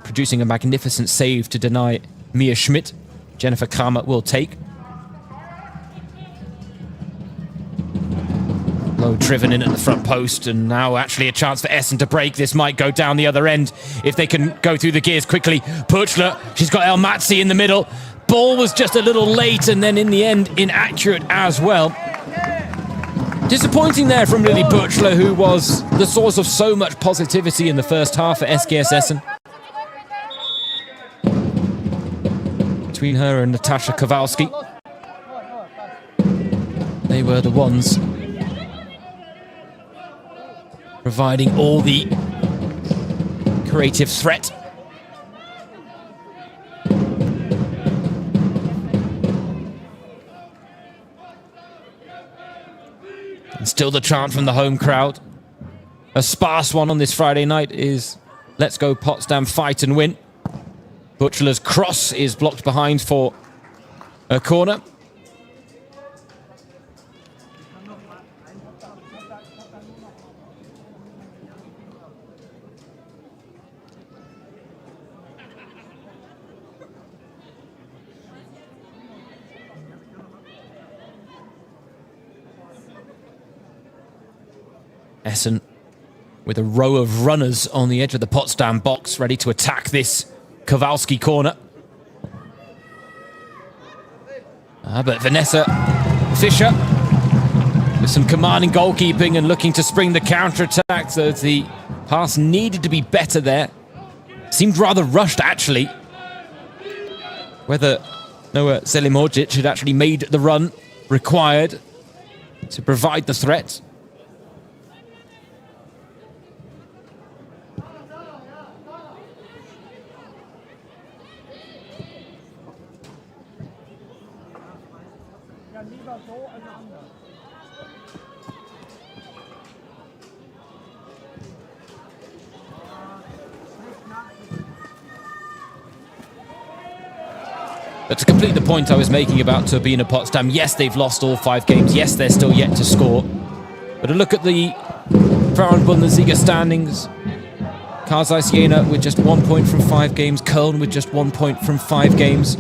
producing a magnificent save to deny Mia Schmidt. Jennifer Kramer will take. Low driven in at the front post, and now actually a chance for Essen to break. This might go down the other end if they can go through the gears quickly. Puchler, she's got El Matzi in the middle. Ball was just a little late, and then in the end, inaccurate as well. Disappointing there from Lily Puchler, who was the source of so much positivity in the first half for SGS Essen. Between her and Natasha Kowalski, they were the ones providing all the creative threat. And still the chant from the home crowd. A sparse one on this Friday night is "Let's go Potsdam, fight and win." Butchler's cross is blocked behind for a corner. Essen with a row of runners on the edge of the Potsdam box, ready to attack this Kowalski corner. But Vanessa Fischer with some commanding goalkeeping and looking to spring the counter-attack, so the pass needed to be better there. Seemed rather rushed, actually. Whether Noah Selimodzic had actually made the run required to provide the threat. But to complete the point I was making about Turbine Potsdam, yes, they've lost all 5 games. Yes, they're still yet to score. But a look at the Frauen Bundesliga standings. Karl Zeiss Jena with just 1 point from 5 games. Köln with just 1 point from 5 games.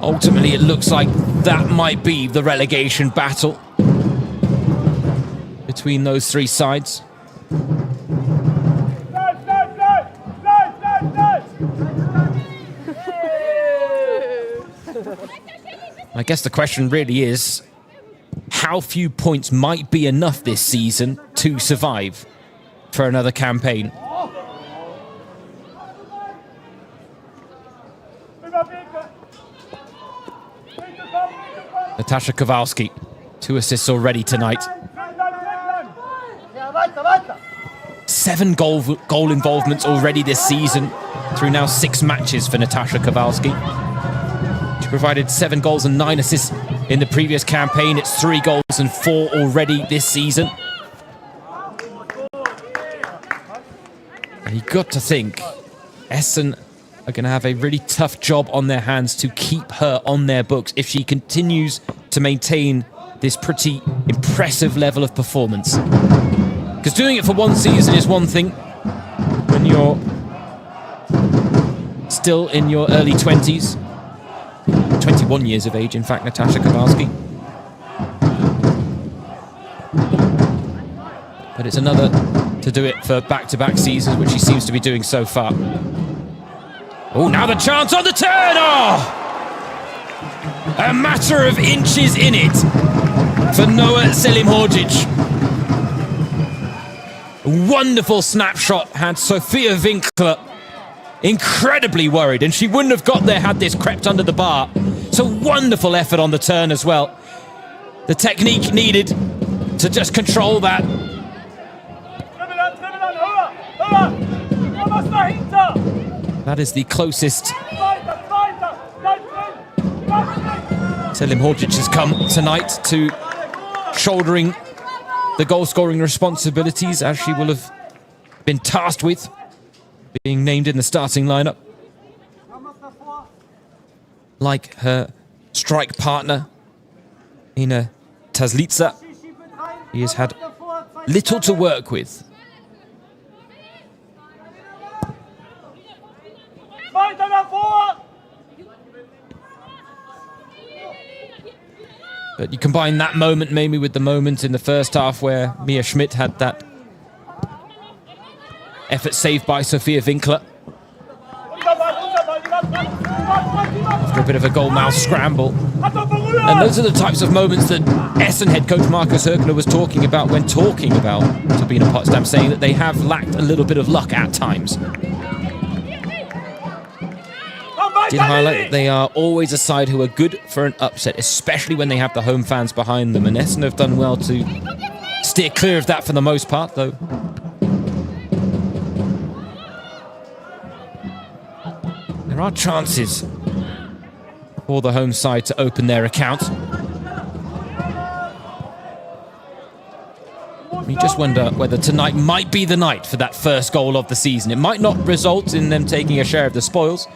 Ultimately, it looks like that might be the relegation battle between those 3 sides. I guess the question really is, how few points might be enough this season to survive for another campaign? Natasha Kowalski, 2 assists already tonight. 7 goal involvements already this season through now 6 matches for Natasha Kowalski. She provided 7 goals and 9 assists in the previous campaign. It's 3 goals and 4 already this season. And you've got to think Essen are going to have a really tough job on their hands to keep her on their books if she continues to maintain this pretty impressive level of performance. Because doing it for 1 season is one thing when you're still in your early 20s. 21 years of age, in fact, Natasha Kowalski. But it's another to do it for back-to-back seasons, which she seems to be doing so far. Oh, now the chance on the turn! Oh! A matter of inches in it for Noah Selimodzic. Wonderful snapshot had Sophia Winkler incredibly worried, and she wouldn't have got there had this crept under the bar. So wonderful effort on the turn as well. The technique needed to just control that. That is the closest Selimodzic has come tonight to shouldering the goal-scoring responsibilities, as she will have been tasked with, being named in the starting lineup. like her strike partner, Ina Tazlica. He has had little to work with. Weiter nach vor! But you combine that moment maybe with the moment in the first half where Mia Schmidt had that effort saved by Sophia Winkler. After a bit of a goal mouse scramble. And those are the types of moments that Essen head coach Markus Höckner was talking about when talking about Turbine Potsdam, saying that they have lacked a little bit of luck at times. Did highlight that they are always a side who are good for an upset, especially when they have the home fans behind them. And Essen have done well to steer clear of that for the most part, though. There are chances for the home side to open their account. You just wonder whether tonight might be the night for that first goal of the season. It might not result in them taking a share of the spoils,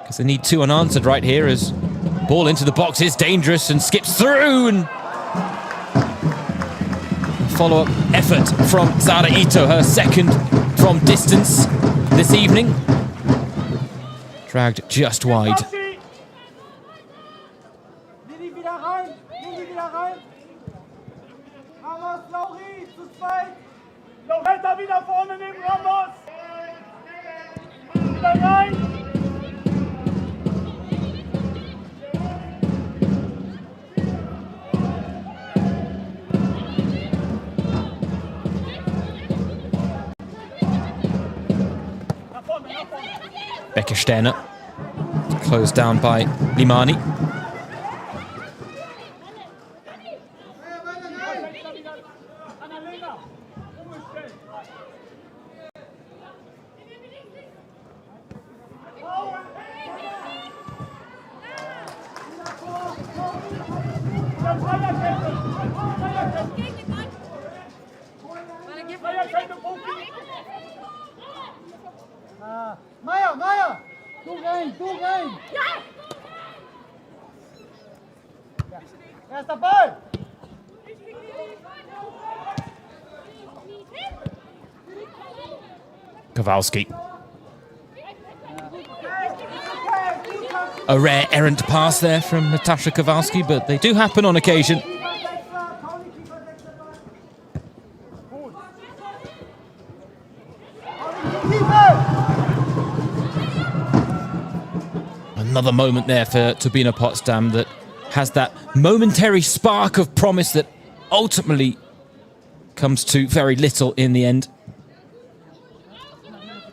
because they need two unanswered right here, as ball into the box is dangerous and skips through. And follow-up effort from Zara Ito, her second from distance this evening. Dragged just wide. Weiter wieder vorne neben Ramos! Wieder rein! Becca Sterner, closed down by Limani. Meier! Du rein! Ja! Erster Ball! Kowalski. A rare errant pass there from Natasha Kowalski, but they do happen on occasion. Another moment there for Turbine Potsdam that has that momentary spark of promise that ultimately comes to very little in the end.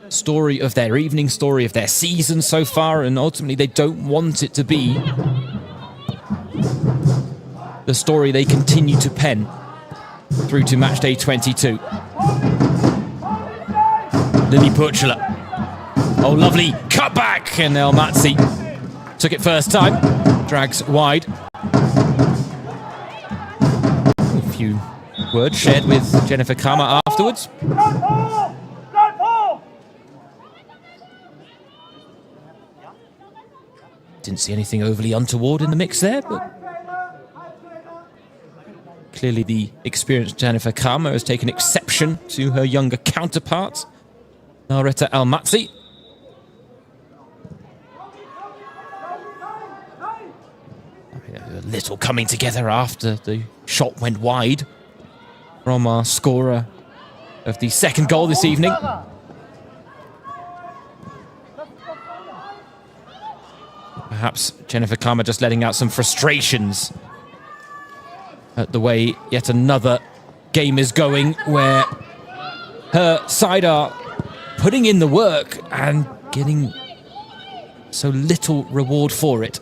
Story of their evening, story of their season so far, and ultimately they don't want it to be the story they continue to pen through to match day 22. Lily Purchela. Oh, lovely cutback, and El Matzi took it first time, drags wide. A few words shared with Jennifer Kama afterwards. Didn't see anything overly untoward in the mix there, but clearly the experienced Jennifer Kama has taken exception to her younger counterpart, Nareta Almatzi. A little coming together after the shot went wide from our scorer of the second goal this evening. Perhaps Jennifer Kama just letting out some frustrations at the way yet another game is going, where her side are putting in the work and getting so little reward for it.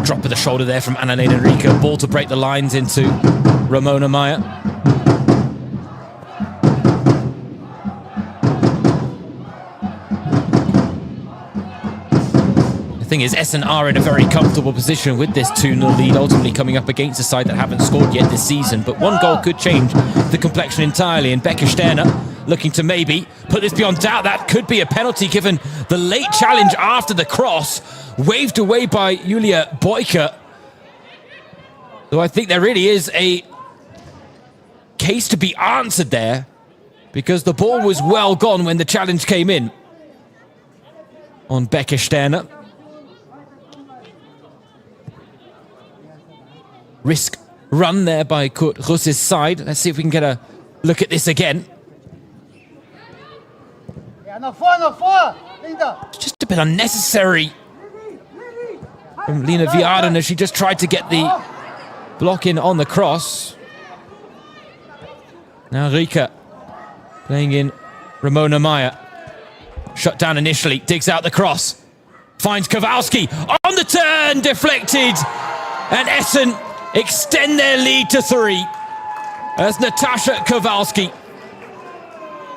Drop of the shoulder there from Annalena Enrique. Ball to break the lines into Ramona Meyer. I Thing is, Essen are in a very comfortable position with this 2-0 lead, ultimately coming up against a side that haven't scored yet this season. But one goal could change the complexion entirely, and Becca Sterner looking to maybe put this beyond doubt. That could be a penalty given the late challenge after the cross, waved away by Julia Boyker. Though I think there really is a case to be answered there, because the ball was well gone when the challenge came in on Becca Sterner. Risk run there by Kurt Russ's side. Let's see if we can get a look at this again. It's just a bit unnecessary from Lena Viaden as she just tried to get the block in on the cross. Now Rika playing in Ramona Meyer. Shut down initially, digs out the cross. Finds Kowalski on the turn, deflected. And Essen extend their lead to 3 as Natasha Kowalski,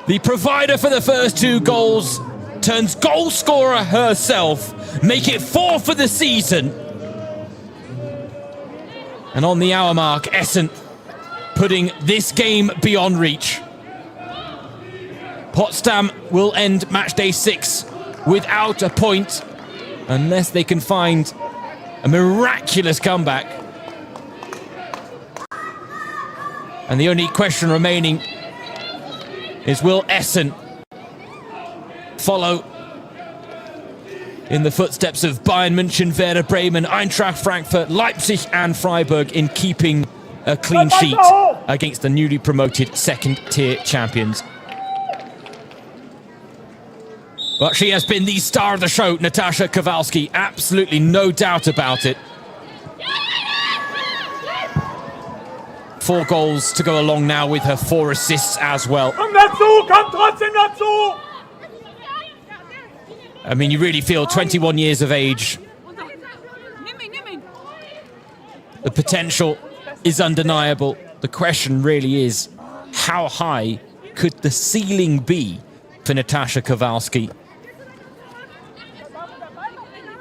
the provider for the first 2 goals, turns goal scorer herself, make it 4 for the season. And on the hour mark, Essen putting this game beyond reach. Potsdam will end match day 6 without a point unless they can find a miraculous comeback. And the only question remaining is, will Essen follow in the footsteps of Bayern München, Werder Bremen, Eintracht Frankfurt, Leipzig and Freiburg in keeping a clean sheet against the newly promoted second-tier champions? But she has been the star of the show, Natasha Kowalski, absolutely no doubt about it. 4 goals to go along now with her 4 assists as well. I mean, you really feel 21 years of age. The potential is undeniable. The question really is, how high could the ceiling be for Natasha Kowalski?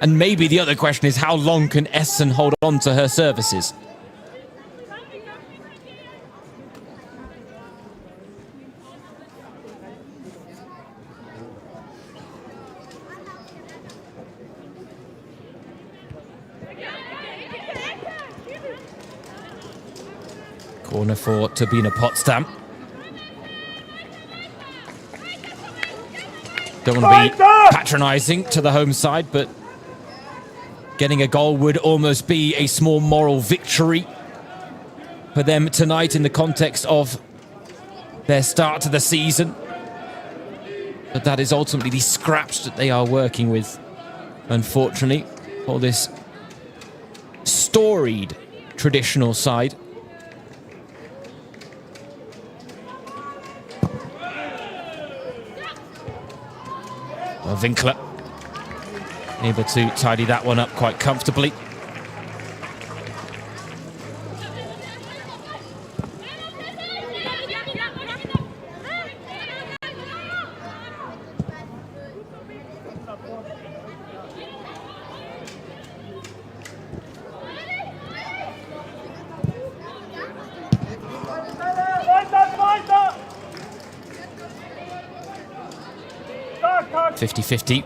And maybe the other question is, how long can Essen hold on to her services? Corner for Turbine Potsdam. Don't want to be patronising to the home side, but getting a goal would almost be a small moral victory for them tonight in the context of their start to the season. But that is ultimately the scraps that they are working with, unfortunately, for this storied traditional side. Winkler able to tidy that one up quite comfortably. Weiter! 50-50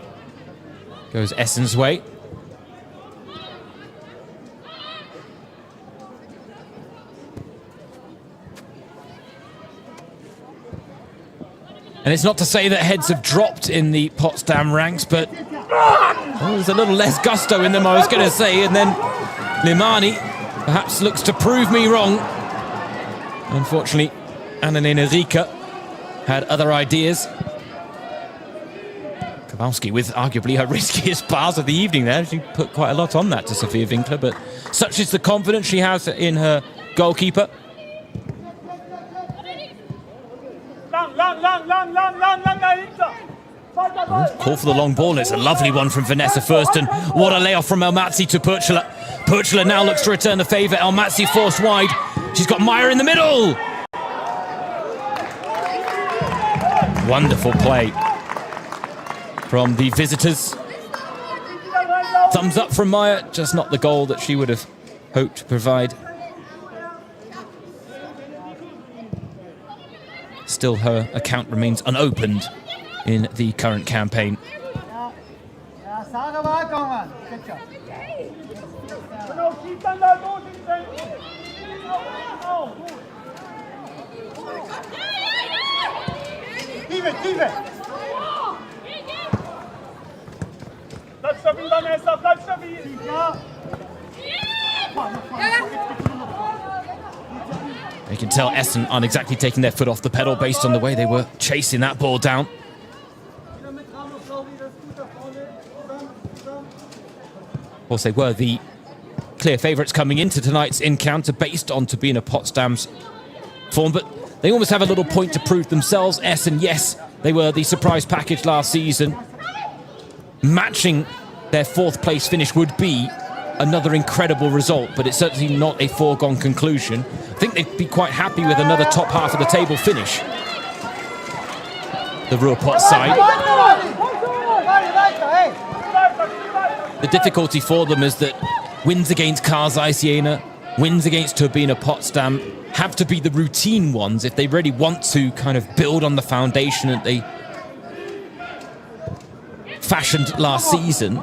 goes Essen's way. And it's not to say that heads have dropped in the Potsdam ranks, but there's a little less gusto in them, I was going to say. And then Limani perhaps looks to prove me wrong. Unfortunately, Annalena Rika had other ideas. Kowalski with arguably her riskiest pass of the evening there. She put quite a lot on that to Sophia Winkler, but such is the confidence she has in her goalkeeper. Call for the long ball. It's a lovely one from Vanessa Thurston. What a layoff from Elmatzi to Purchler. Purchler now looks to return the favour. Elmatzi forced wide. She's got Meyer in the middle. Wonderful play from the visitors. Thumbs up from Maya, just not the goal that she would have hoped to provide. Still, her account remains unopened in the current campaign. Genau, schieß dann da los ins Zentrum. Auf, gut. Tiefe. Bleib stabil, Vanessa, bleib stabil. Ja. You can tell Essen aren't exactly taking their foot off the pedal based on the way they were chasing that ball down. Of course, they were the clear favourites coming into tonight's encounter based on Turbine Potsdam's form, but they almost have a little point to prove themselves. Essen, yes, they were the surprise package last season. Matching their fourth place finish would be another incredible result, but it's certainly not a foregone conclusion. I think they'd be quite happy with another top half of the table finish. The Ruhrpott side. The difficulty for them is that wins against Kansai Siena, wins against Turbine Potsdam have to be the routine ones if they really want to kind of build on the foundation that they fashioned last season.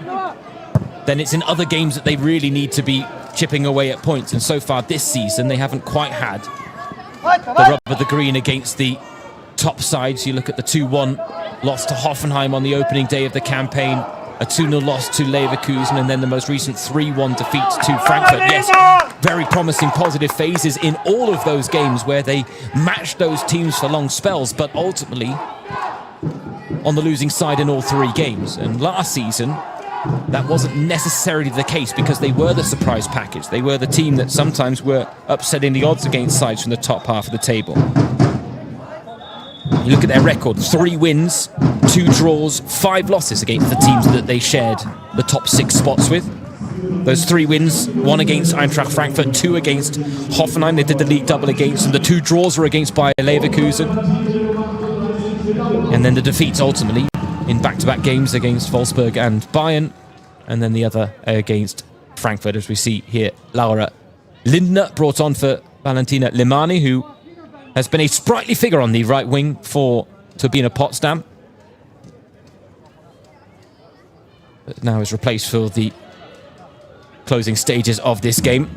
Then it's in other games that they really need to be chipping away at points. And so far this season, they haven't quite had the rub of the green against the top sides. You look at the 2-1 loss to Hoffenheim on the opening day of the campaign, a 2-0 loss to Leverkusen, and then the most recent 3-1 defeat to Frankfurt. Yes, very promising positive phases in all of those games where they matched those teams for long spells, but ultimately on the losing side in all three games. And last season, that wasn't necessarily the case because they were the surprise package. They were the team that sometimes were upsetting the odds against sides from the top half of the table. You look at their record, 3 wins, 2 draws, 5 losses against the teams that they shared the top 6 spots with. Those 3 wins, 1 against Eintracht Frankfurt, 2 against Hoffenheim. They did the league double against them. The 2 draws were against Bayer Leverkusen. And then the defeats ultimately in back-to-back games against Wolfsburg and Bayern, and then the other against Frankfurt, as we see here. Laura Lindner brought on for Valentina Limani, who has been a sprightly figure on the right wing for Turbine Potsdam, but now is replaced for the closing stages of this game.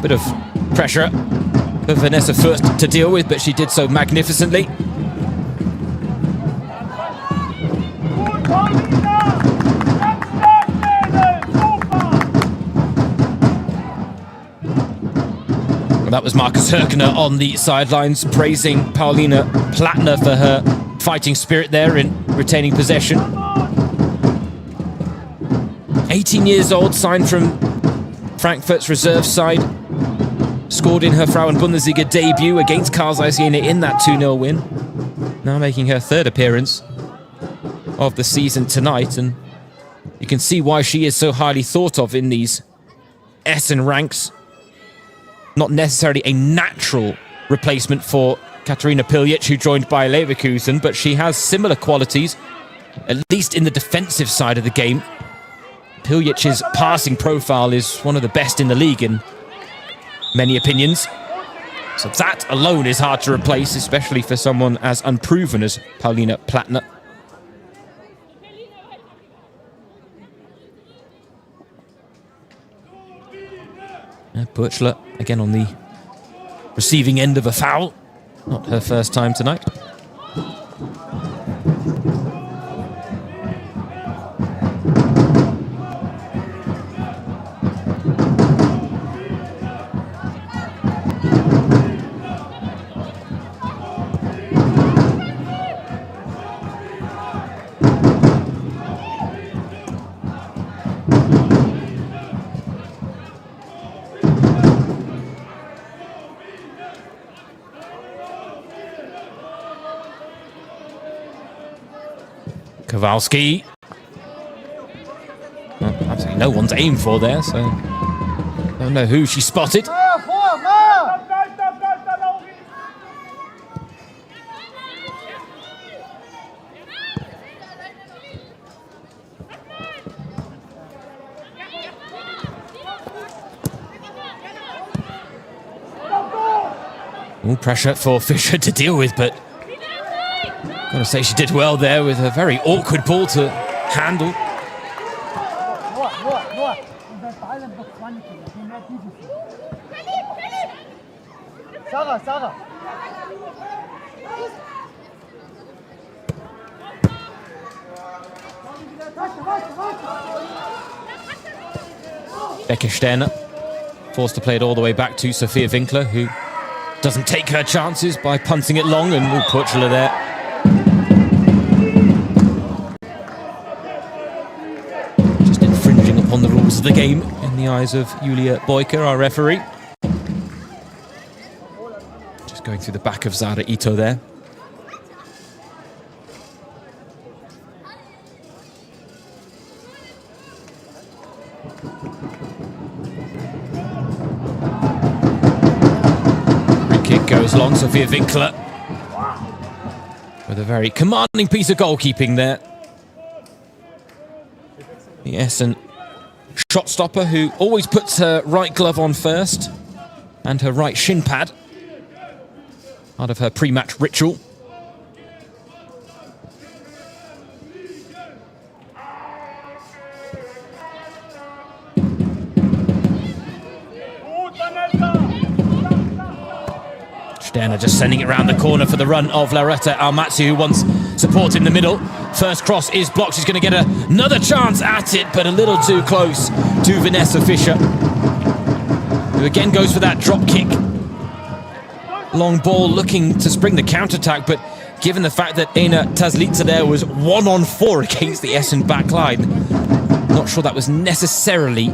Bit of pressure for Vanessa first to deal with, but she did so magnificently. Well, that was Markus Herkner on the sidelines, praising Paulina Plattner for her fighting spirit there in retaining possession. 18 years old, signed from Frankfurt's reserve side. Scored in her Frauen Bundesliga debut against Kansai Siena in that 2-0 win. Now making her 3rd appearance of the season tonight, and you can see why she is so highly thought of in these Essen ranks. Not necessarily a natural replacement for Katarina Piljic, who joined Bayer Leverkusen, but she has similar qualities, at least in the defensive side of the game. Piljic's passing profile is one of the best in the league in many opinions. So that alone is hard to replace, especially for someone as unproven as Paulina Plattner. Birchler again on the receiving end of a foul. Not her first time tonight. Kowalski. Well, absolutely no one's aimed for there, so don't know who she spotted. All pressure for Fischer to deal with, but gotta say she did well there with a very awkward ball to handle. Sarah. Becky Sterner forced to play it all the way back to Sophia Winkler, who doesn't take her chances by punting it long, and Puchler there. Just infringing upon the rules of the game in the eyes of Julia Boyker, our referee. Just going through the back of Zara Ito there. Goes long, Sophia Winkler with a very commanding piece of goalkeeping there. The Essen shot stopper, who always puts her right glove on first and her right shin pad, part of her pre-match ritual. Sterner just sending it around the corner for the run of Loretta Almatsi, who wants support in the middle. First cross is blocked. She's going to get another chance at it, but a little too close to Vanessa Fischer, who again goes for that drop kick. Long ball looking to spring the counter-attack, but given the fact that Ena Tazlitsa there was 1-on-4 against the Essen back line, not sure that was necessarily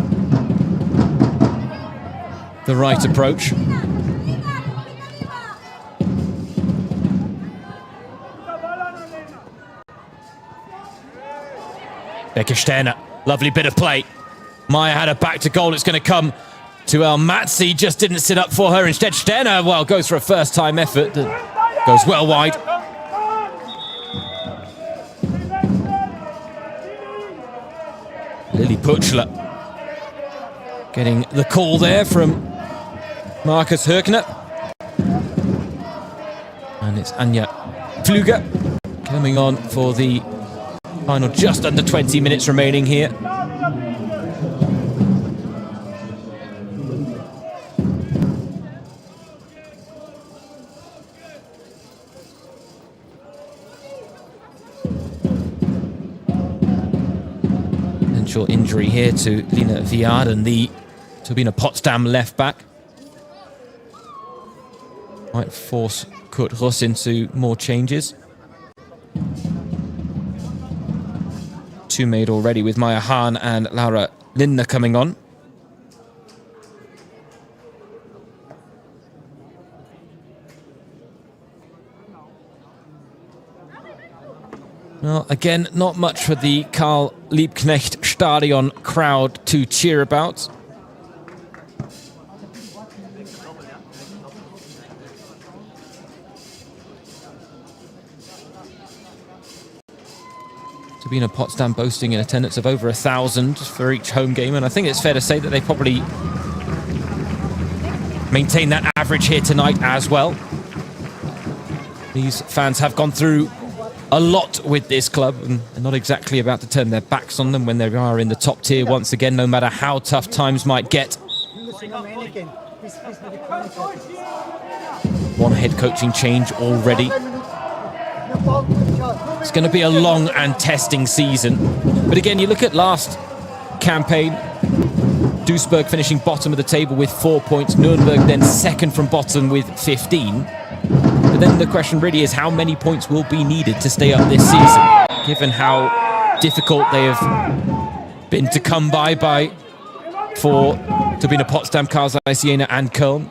the right approach. Becky Sterner, lovely bit of play. Maya had her back to goal. It's going to come to Almatsi, just didn't sit up for her. Instead, Sterner, well, goes for a first-time effort that goes well wide. Lily Puchler getting the call there from Marcus Herkner. And it's Anja Pfluger coming on for the final just under 20 minutes remaining here. Potential injury here to Lina Viard, the Turbine Potsdam left back. Might force Kurt Russ into more changes. Two made already with Maya Hahn and Laura Lindner coming on. Well, again, not much for the Karl Liebknecht Stadion crowd to cheer about. Turbine Potsdam boasting an attendance of over 1,000 for each home game, and I think it's fair to say that they probably maintain that average here tonight as well. These fans have gone through a lot with this club and are not exactly about to turn their backs on them when they are in the top tier once again, no matter how tough times might get. One head coaching change already. It's going to be a long and testing season. But again, you look at last campaign, Duisburg finishing bottom of the table with 4 points, Nuremberg then second from bottom with 15. But then the question really is how many points will be needed to stay up this season, given how difficult they have been to come by for Turbine Potsdam, Karl Zeiss Jena and Köln.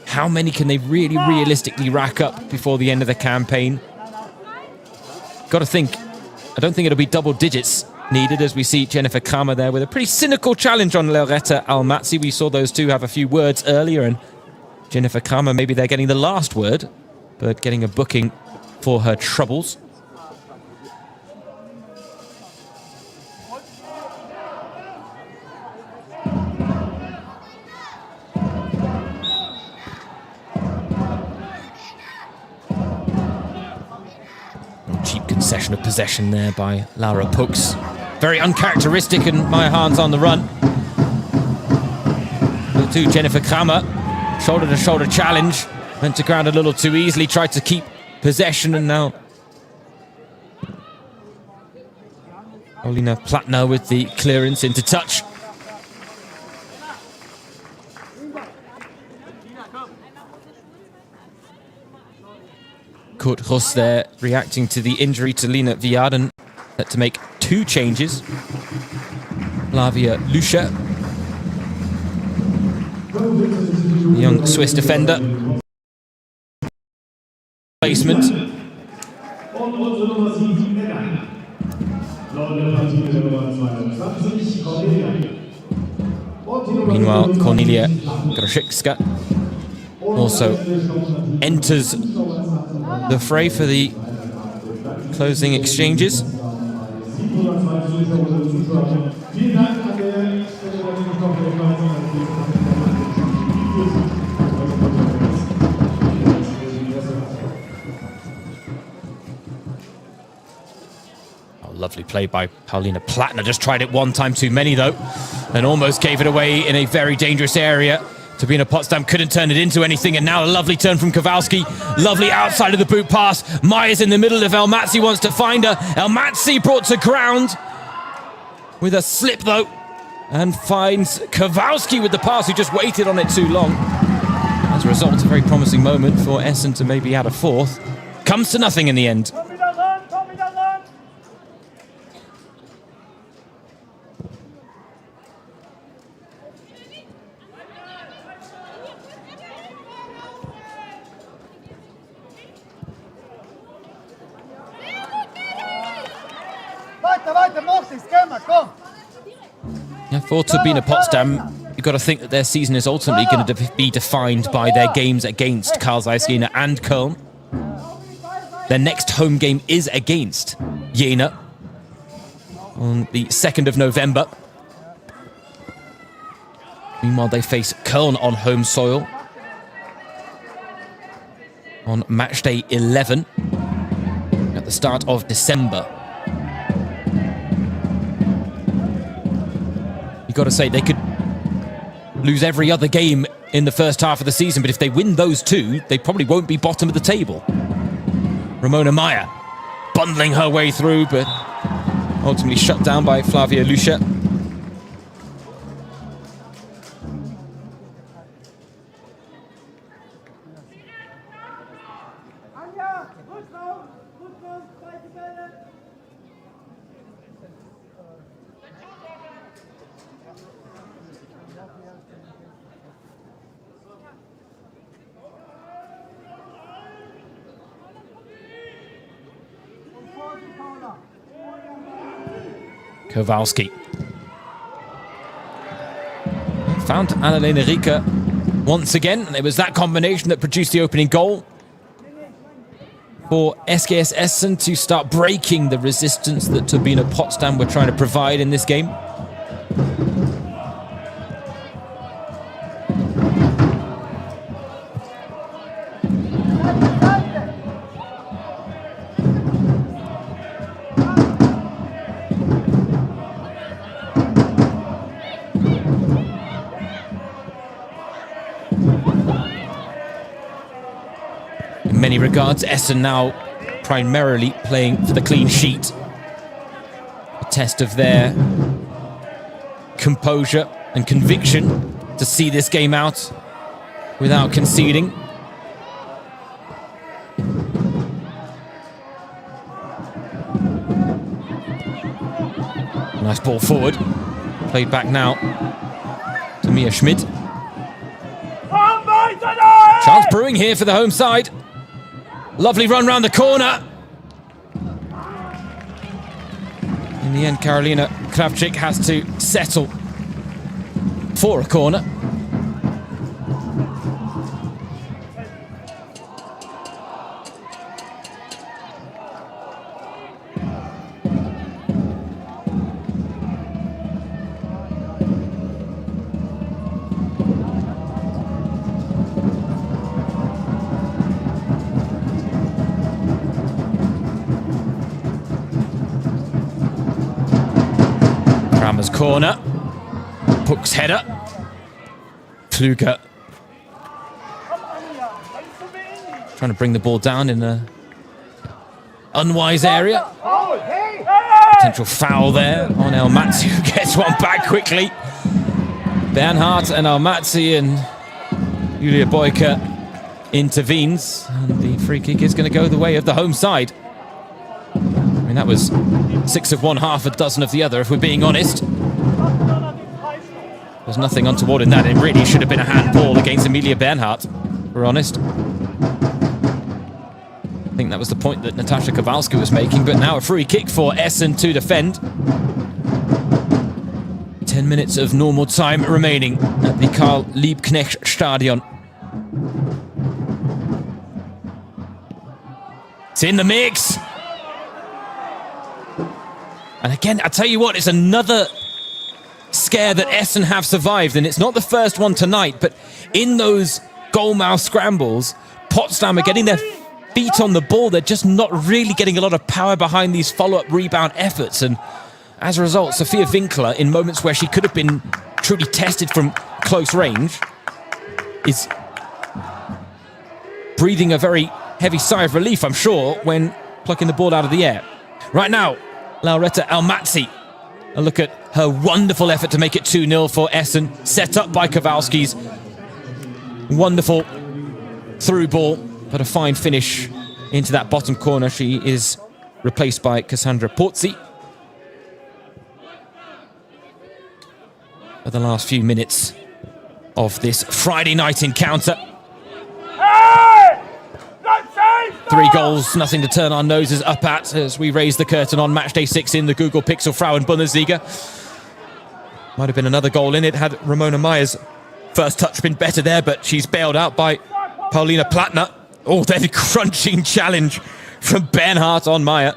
How many can they really realistically rack up before the end of the campaign? Got to think, I don't think it'll be double digits needed, as we see Jennifer Kramer there with a pretty cynical challenge on Loretta Almatsi. We saw those two have a few words earlier, and Jennifer Kramer, maybe they're getting the last word, but getting a booking for her troubles. expression of possession there by Laura Pux. Very uncharacteristic, and Maya Hahn's on the run. To Jennifer Kramer, shoulder-to-shoulder challenge. Went to ground a little too easily, tried to keep possession, and now Paulina Plattner with the clearance into touch. Kurt Russ there reacting to the injury to Lina Viaden. Set to make 2 changes. Flavia Lucia, the young Swiss defender. Placement. Meanwhile, Cornelia Graszewska also enters the fray for the closing exchanges. Lovely play by Paulina Plattner. Just tried it one time too many, though, and almost gave it away in a very dangerous area. Turbine Potsdam couldn't turn it into anything, and now a lovely turn from Kowalski. Lovely outside of the boot pass. Maya's in the middle if Elmatzi wants to find her. Elmatzi brought to ground with a slip, though, and finds Kowalski with the pass, who just waited on it too long. As a result, a very promising moment for Essen to maybe add a 4th. Comes to nothing in the end. Yeah, for Turbine Potsdam, you've got to think that their season is ultimately going to be defined by their games against Karl Zeiss Jena and Köln. Their next home game is against Jena on the 2nd of November. Meanwhile, they face Köln on home soil on match day 11 at the start of December. Got to say, they could lose every other game in the first half of the season, but if they win those 2, they probably won't be bottom of the table. Ramona Meyer bundling her way through, but ultimately shut down by Flavia Lucia. Kowalski found Annalena Rieker once again, and it was that combination that produced the opening goal for SGS Essen to start breaking the resistance that Turbine Potsdam were trying to provide in this game. In many regards, Essen now primarily playing for the clean sheet. A test of their composure and conviction to see this game out without conceding. Nice ball forward. Played back now to Mia Schmidt. Chance brewing here for the home side. Lovely run round the corner. In the end, Karolina Kravchik has to settle for a corner. Goes corner. Puck's header. Pflüger trying to bring the ball down in a unwise area. Potential foul there on Elmatzi, who gets one back quickly. Bernhardt and Elmatzi, and Julia Boyka intervenes, and the free kick is going to go the way of the home side. I mean, that was 6 of one, half a dozen of the other, if we're being honest. There's nothing untoward in that. It really should have been a handball against Emilia Bernhardt, if we're honest. I think that was the point that Natasha Kowalski was making, but now a free kick for Essen to defend. 10 minutes of normal time remaining at the Karl Liebknecht Stadion. It's in the mix. And again, I tell you what, it's another scare that Essen have survived, and it's not the first one tonight, but in those goal-mouth scrambles, Potsdam are getting their feet on the ball. They're just not really getting a lot of power behind these follow-up rebound efforts, and as a result, Sophia Winkler, in moments where she could have been truly tested from close range, is breathing a very heavy sigh of relief, I'm sure, when plucking the ball out of the air. Right now, Lauretta Elmatzi. A look at her wonderful effort to make it 2-0 for Essen, set up by Kowalski's wonderful through ball, but a fine finish into that bottom corner. She is replaced by Cassandra Pozzi. For the last few minutes of this Friday night encounter. 3 goals, nothing to turn our noses up at as we raise the curtain on matchday 6 in the Google Pixel Frauen Bundesliga. Might have been another goal in it had Ramona Meyer's first touch been better there, but she's bailed out by Paulina Plattner. Oh, then a crunching challenge from Bernhardt on Meyer.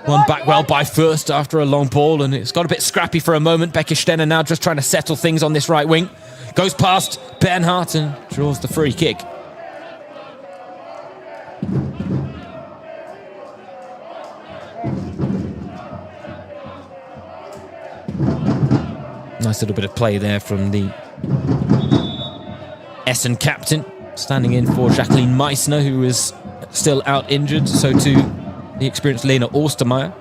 Won back well by Fürst after a long ball, and it's got a bit scrappy for a moment. Becky Stenner now just trying to settle things on this right wing. Goes past Bernhardt and draws the free kick. Nice little bit of play there from the Essen captain, standing in for Jacqueline Meissner, who is still out injured. So too the experienced Lena Ostermeier.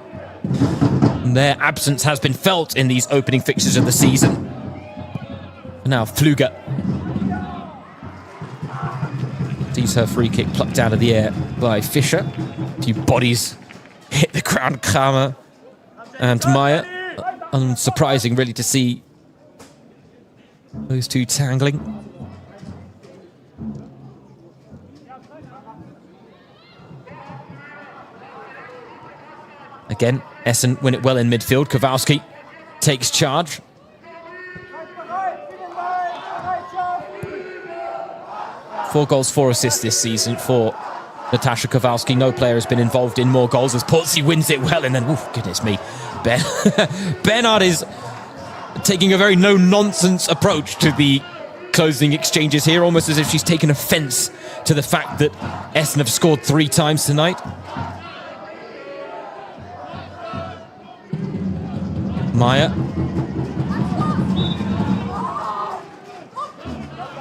And their absence has been felt in these opening fixtures of the season. And now Pflüger sees her free kick plucked out of the air by Fischer. A few bodies hit the ground. Kramer and Meyer. Unsurprising, really, to see those two tangling. Again, Essen win it well in midfield. Kowalski takes charge. Four goals, 4 assists this season for Natasha Kowalski. No player has been involved in more goals as Pozzi wins it well, and then, oh, goodness me, Bernhardt is taking a very no-nonsense approach to the closing exchanges here, almost as if she's taken offence to the fact that Essen have scored 3 times tonight. Meyer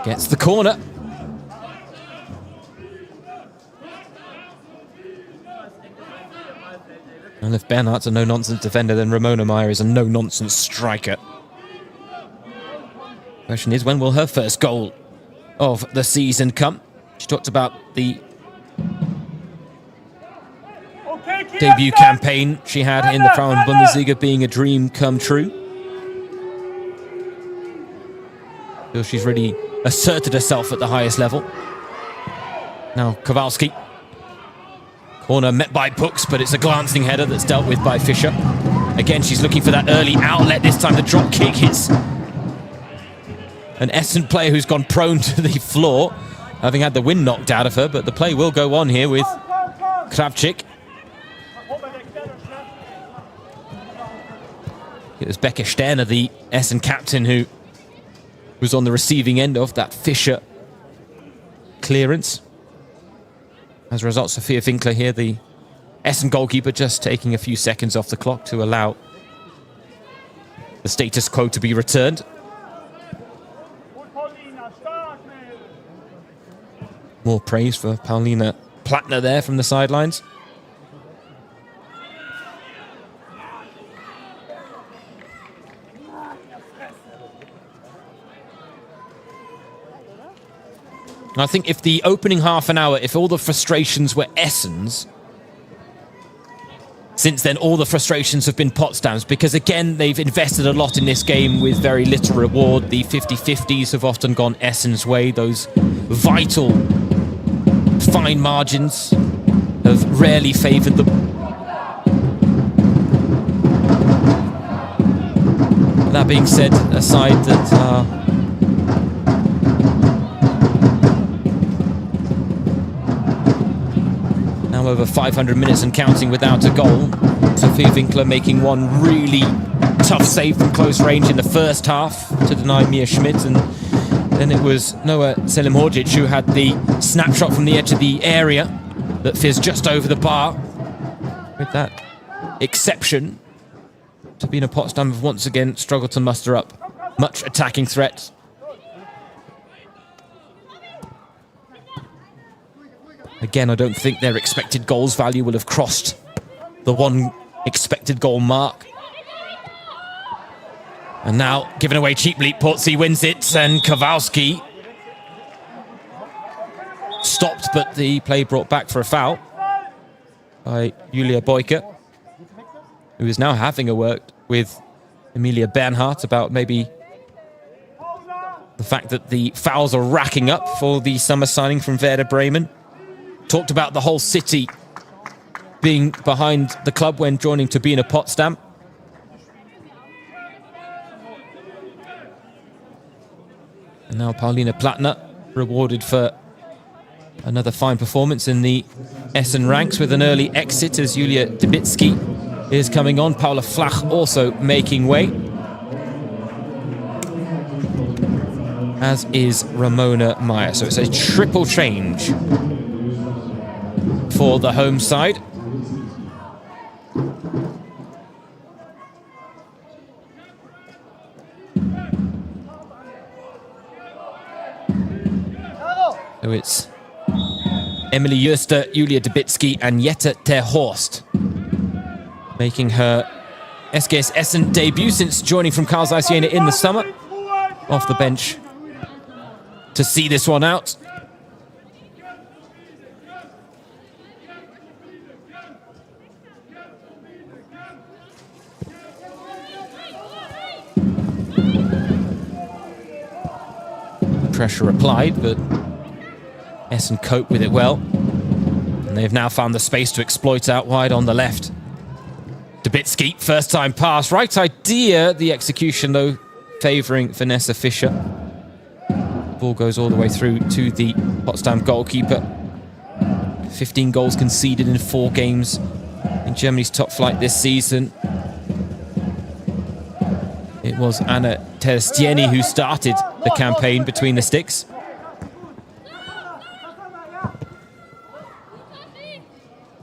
gets the corner. And if Bernhardt's a no-nonsense defender, then Ramona Meyer is a no-nonsense striker. Question is, when will her first goal of the season come? She talked about the debut campaign she had in the Frauen Bundesliga being a dream come true. So she's really asserted herself at the highest level. Now Kowalski. Corner met by Pucks, but it's a glancing header that's dealt with by Fischer. Again, she's looking for that early outlet. This time the drop kick hits an Essen player who's gone prone to the floor, having had the wind knocked out of her, but the play will go on here with Kravchik. It was Becker Sterner, the Essen captain, who was on the receiving end of that Fischer clearance. As a result, Sophia Winkler here, the Essen goalkeeper, just taking a few seconds off the clock to allow the status quo to be returned. Und Paulina, stark, Mädel. More praise for Paulina Plattner there from the sidelines. I think if the opening half an hour, if all the frustrations were Essen's, since then all the frustrations have been Potsdam's, because again, they've invested a lot in this game with very little reward. The 50-50s have often gone Essen's way. Those vital, fine margins have rarely favoured them. That being said, a side that now over 500 minutes and counting without a goal. Sophia Winkler making one really tough save from close range in the first half to deny Mia Schmidt, and then it was Noah Selimhodzic who had the snapshot from the edge of the area that fizzed just over the bar. With that exception, Turbine Potsdam have once again struggled to muster up much attacking threat. Again, I don't think their expected goals value will have crossed the 1 expected goal mark. And now, given away cheaply, Portsy wins it, and Kowalski stopped, but the play brought back for a foul by Julia Boyke, who is now having a word with Emilia Bernhardt about maybe the fact that the fouls are racking up for the summer signing from Werder Bremen. Talked about the whole city being behind the club when joining Turbine Potsdam. And now Paulina Plattner rewarded for another fine performance in the Essen ranks with an early exit as Julia Debicki is coming on. Paula Flach also making way, as is Ramona Meyer. So it's a triple change for the home side. So it's Emily Jöster, Julia Debicki and Jette ter Horst making her SGS Essen debut since joining from Karlsruhe Jena in the summer. Off the bench to see this one out. Pressure applied, but Essen coped with it well. And they've now found the space to exploit out wide on the left. Debicki, first time pass. Right idea, the execution though favouring Vanessa Fischer. Ball goes all the way through to the Potsdam goalkeeper. 15 goals conceded in 4 games in Germany's top flight this season. It was Anna Terstieni who started the campaign between the sticks.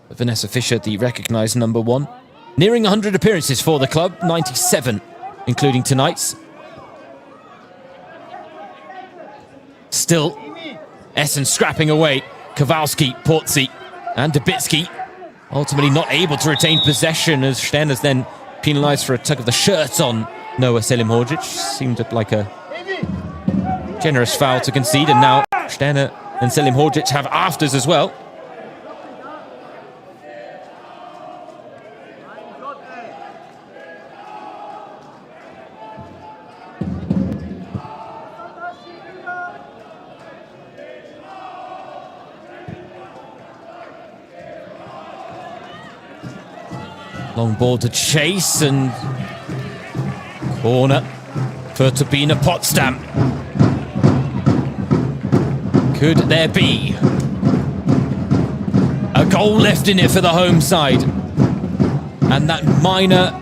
But Vanessa Fischer, the recognised number 1. Nearing 100 appearances for the club, 97, including tonight's. Still, Essen scrapping away. Kowalski, Portsy and Debicki ultimately not able to retain possession as Sterner's then penalised for a tug of the shirt on Noah Selimhodzic. Seemed like a generous foul to concede, and now Sterner and Selimhodzic have afters as well. Long ball to chase, and corner for Turbine Potsdam. Could there be a goal left in it for the home side? And that minor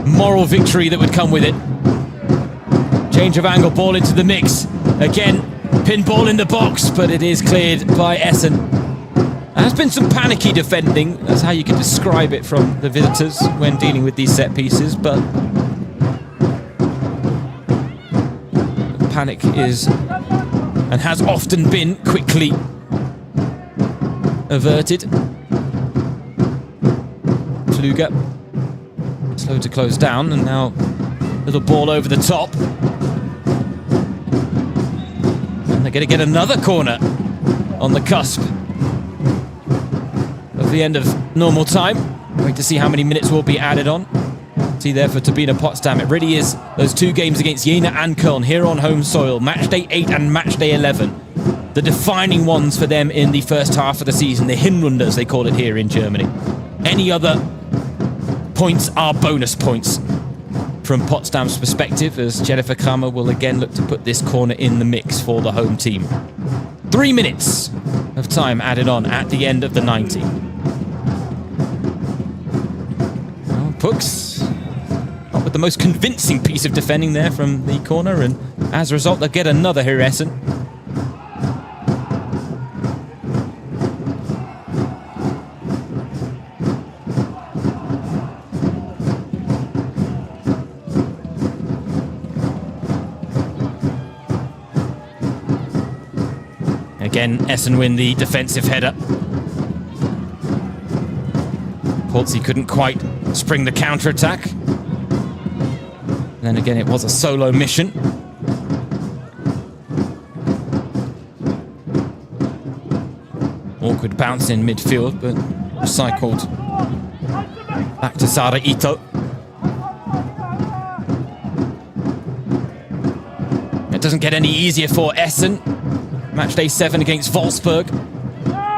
moral victory that would come with it. Change of angle, ball into the mix. Again, pin ball in the box, but it is cleared by Essen. There has been some panicky defending, that's how you could describe it from the visitors when dealing with these set pieces, but panic is and has often been quickly averted. Kluger slow to close down, and now little ball over the top. And they're going to get another corner on the cusp of the end of normal time. Wait to see how many minutes will be added on. See there for Turbine Potsdam, it really is those two games against Jena and Köln here on home soil, match day 8 and match day 11. The defining ones for them in the first half of the season, the Hinrunde as they call it here in Germany. Any other points are bonus points from Potsdam's perspective, as Jennifer Kramer will again look to put this corner in the mix for the home team. 3 minutes of time added on at the end of the 90. Well, Pux, not with the most convincing piece of defending there from the corner, and as a result they'll get another here, Essen. Again, Essen win the defensive header. Portsy couldn't quite spring the counter-attack. And then again, it was a solo mission. Awkward bounce in midfield, but recycled back to Sara Ito. It doesn't get any easier for Essen. Match day 7 against Wolfsburg.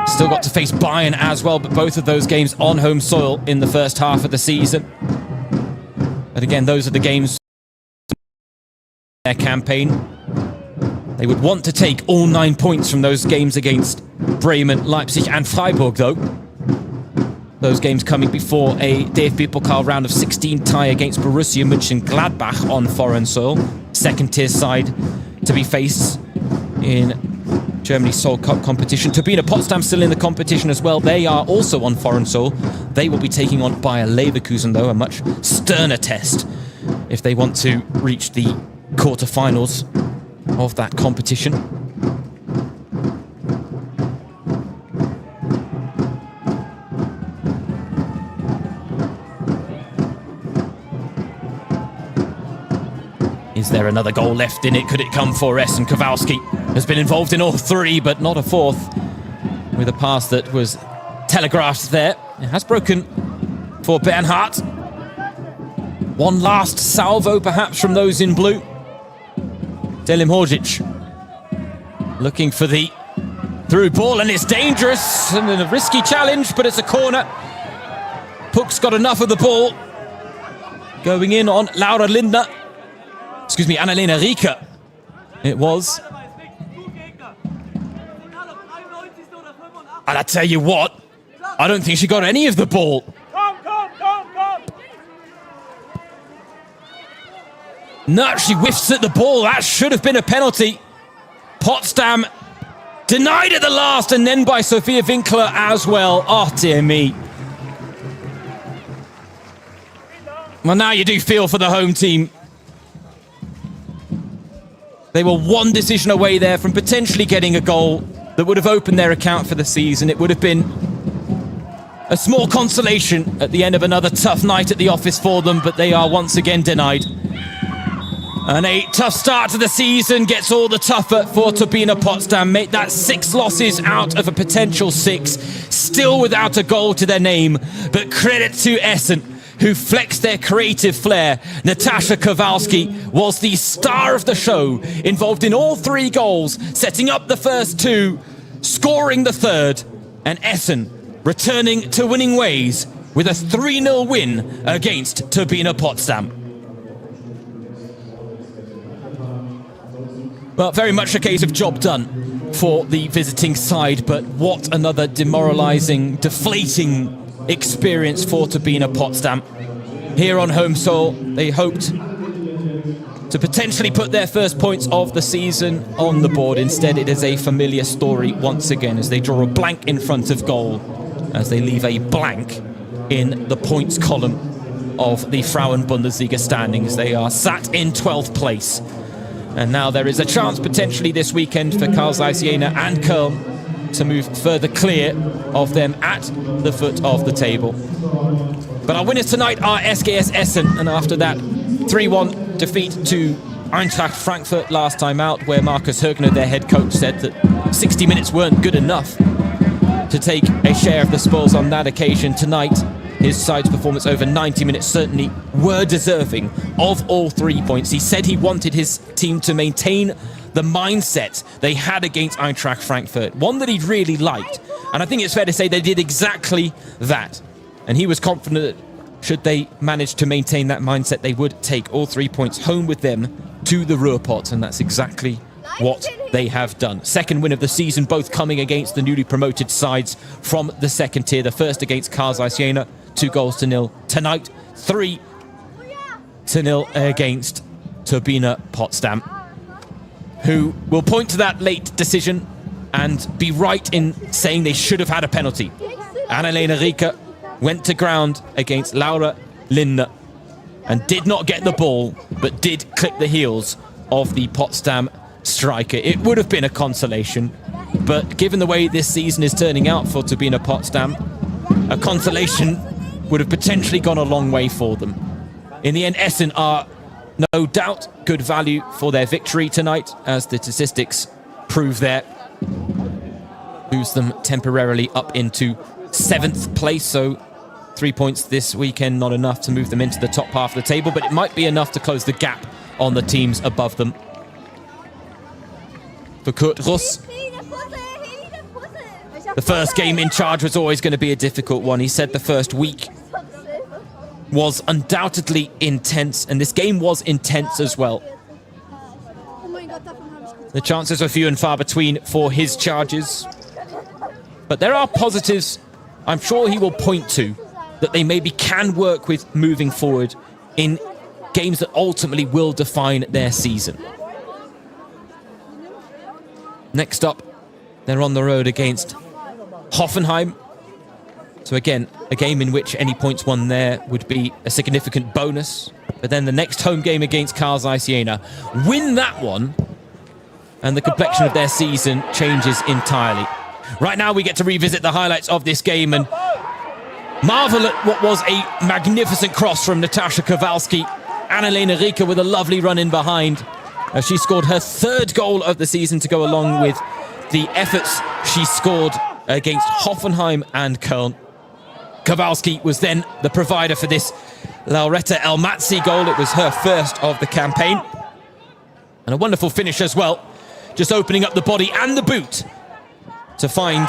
Still got to face Bayern as well, but both of those games on home soil in the first half of the season. But again, those are the games in their campaign. They would want to take all 9 points from those games against Bremen, Leipzig and Freiburg, though. Those games coming before a DFB Pokal round of 16 tie against Borussia Mönchengladbach on foreign soil. Second tier side to be faced in Germany's Seoul Cup competition. Turbine Potsdam still in the competition as well. They are also on foreign soil. They will be taking on Bayer Leverkusen, though, a much sterner test if they want to reach the quarterfinals of that competition. Is there another goal left in it? Could it come for Essen? Kowalski has been involved in all 3, but not a fourth, with a pass that was telegraphed there. It has broken for Bernhardt. One last salvo, perhaps, from those in blue. Delim Horjic looking for the through ball, and it's dangerous and a risky challenge, but it's a corner. Puck's got enough of the ball. Going in on Laura Lindner. Excuse me, Annalena Rieker. It was. And I tell you what, I don't think she got any of the ball. Come. No, she whiffs at the ball. That should have been a penalty. Potsdam denied at the last, and then by Sophia Winkler as well. Oh, dear me. Well, now you do feel for the home team. They were one decision away there from potentially getting a goal that would have opened their account for the season. It would have been a small consolation at the end of another tough night at the office for them, but they are once again denied. And a tough start to the season gets all the tougher for Turbine Potsdam. Made that 6 losses out of a potential 6, still without a goal to their name. But credit to Essen, who flexed their creative flair. Natasha Kowalski was the star of the show, involved in all 3 goals, setting up the first 2, scoring the third, and Essen returning to winning ways with a 3-0 win against Turbine Potsdam. Well, very much a case of job done for the visiting side, but what another demoralising, deflating experience for Turbine Potsdam. Here on home soil, they hoped to potentially put their first points of the season on the board. Instead, it is a familiar story once again as they draw a blank in front of goal, as they leave a blank in the points column of the Frauen Bundesliga standings. They are sat in 12th place And now there is a chance potentially this weekend for Karlsruhe Siena and Köln to move further clear of them at the foot of the table. But our winners tonight are SGS Essen, and after that 3-1 defeat to Eintracht Frankfurt last time out, where Markus Högner, their head coach, said that 60 minutes weren't good enough to take a share of the spoils on that occasion. Tonight, his side's performance over 90 minutes certainly were deserving of all 3 points. He said he wanted his team to maintain the mindset they had against Eintracht Frankfurt, one that he'd really liked. And I think it's fair to say they did exactly that. And he was confident that should they manage to maintain that mindset, they would take all 3 points home with them to the Ruhrpott. And that's exactly what they have done. Second win of the season, both coming against the newly promoted sides from the second tier. The first against Karlsruhe Siena, 2-0. Tonight, 3-0 against Turbine Potsdam, who will point to that late decision and be right in saying they should have had a penalty. Annalena Rieke went to ground against Laura Lindner and did not get the ball, but did clip the heels of the Potsdam striker. It would have been a consolation, but given the way this season is turning out for Turbine Potsdam, a consolation would have potentially gone a long way for them. In the end, Essen are no doubt good value for their victory tonight, as the statistics prove there. Moves them temporarily up into 7th place, so 3 points this weekend, not enough to move them into the top half of the table, but it might be enough to close the gap on the teams above them. For Kurt Russ, the first game in charge was always going to be a difficult one. He said the first week was undoubtedly intense, and this game was intense as well. The chances were few and far between for his charges, but there are positives I'm sure he will point to that they maybe can work with moving forward in games that ultimately will define their season. Next up, they're on the road against Hoffenheim. So again, a game in which any points won there would be a significant bonus. But then the next home game against Karlsruhe Siena, win that one, and the complexion of their season changes entirely. Right now we get to revisit the highlights of this game and marvel at what was a magnificent cross from Natasha Kowalski. Annalena Rieke with a lovely run in behind. She scored her 3rd goal of the season to go along with the efforts she scored against Hoffenheim and Köln. Kowalski was then the provider for this Lauretta Elmatzi goal. It was her first of the campaign. And a wonderful finish as well. Just opening up the body and the boot to find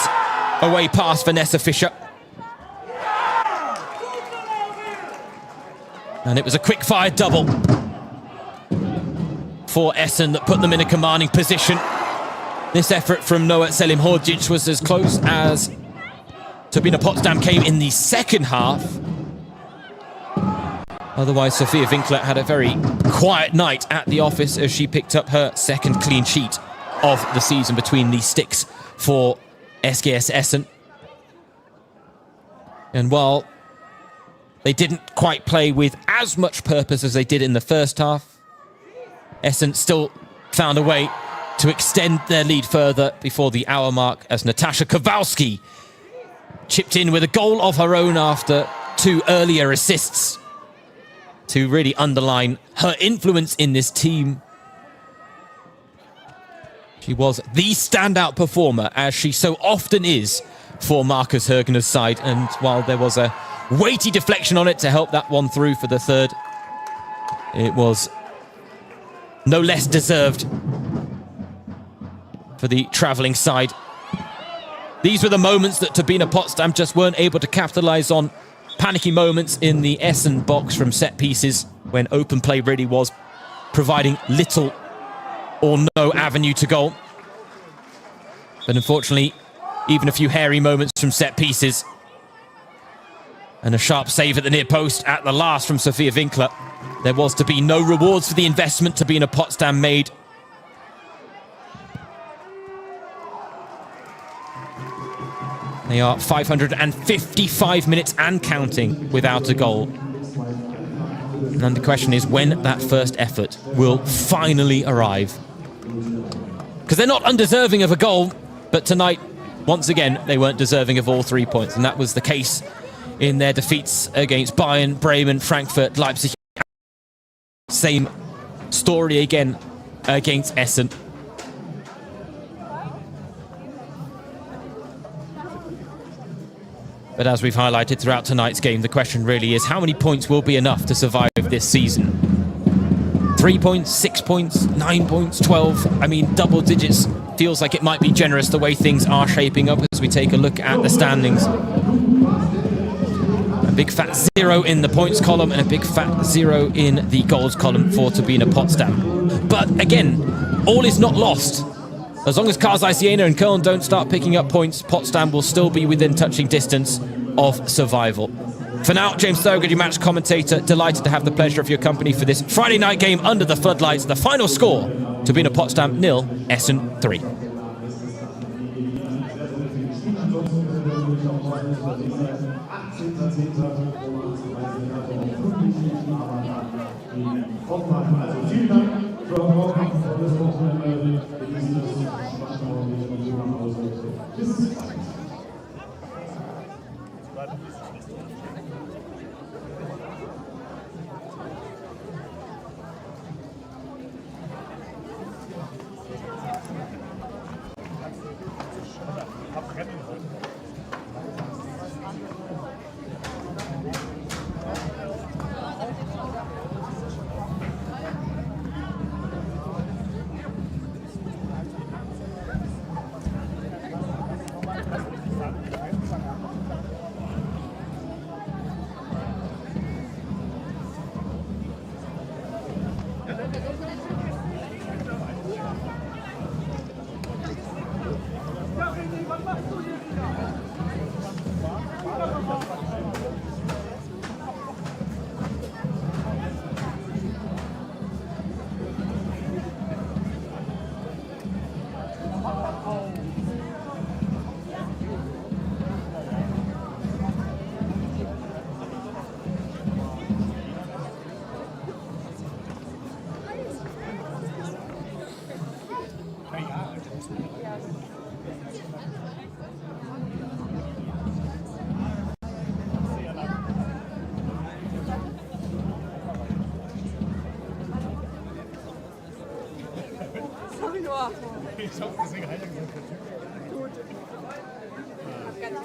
a way past Vanessa Fischer. And it was a quick-fire double for Essen that put them in a commanding position. This effort from Noah Selim-Hodzic was as close as Turbine Potsdam came in the second half. Otherwise, Sophia Winkler had a very quiet night at the office as she picked up her 2nd clean sheet of the season between the sticks for SGS Essen. And while they didn't quite play with as much purpose as they did in the first half, Essen still found a way to extend their lead further before the hour mark as Natasha Kowalski chipped in with a goal of her own after 2 earlier assists to really underline her influence in this team. She was the standout performer, as she so often is for Markus Högner's side, and while there was a weighty deflection on it to help that one through for the 3rd, it was no less deserved for the travelling side. These were the moments that Turbine Potsdam just weren't able to capitalise on. Panicky moments in the Essen box from set pieces when open play really was providing little or no avenue to goal. But unfortunately, even a few hairy moments from set pieces and a sharp save at the near post at the last from Sophia Winkler. There was to be no rewards for the investment Turbine Potsdam made. They are 555 minutes and counting without a goal. And then the question is when that first effort will finally arrive. Because they're not undeserving of a goal, but tonight, once again, they weren't deserving of all 3 points. And that was the case in their defeats against Bayern, Bremen, Frankfurt, Leipzig. Same story again against Essen. But as we've highlighted throughout tonight's game, the question really is how many points will be enough to survive this season? 3 points, 6 points, 9 points, 12. I mean, double digits feels like it might be generous the way things are shaping up as we take a look at the standings. A big fat 0 in the points column and a big fat 0 in the goals column for Turbine Potsdam. But again, all is not lost. As long as Karsai Siena and Köln don't start picking up points, Potsdam will still be within touching distance of survival. For now, James Thurgood, your match commentator, delighted to have the pleasure of your company for this Friday night game under the floodlights. The final score, Turbine Potsdam 0, Essen 3.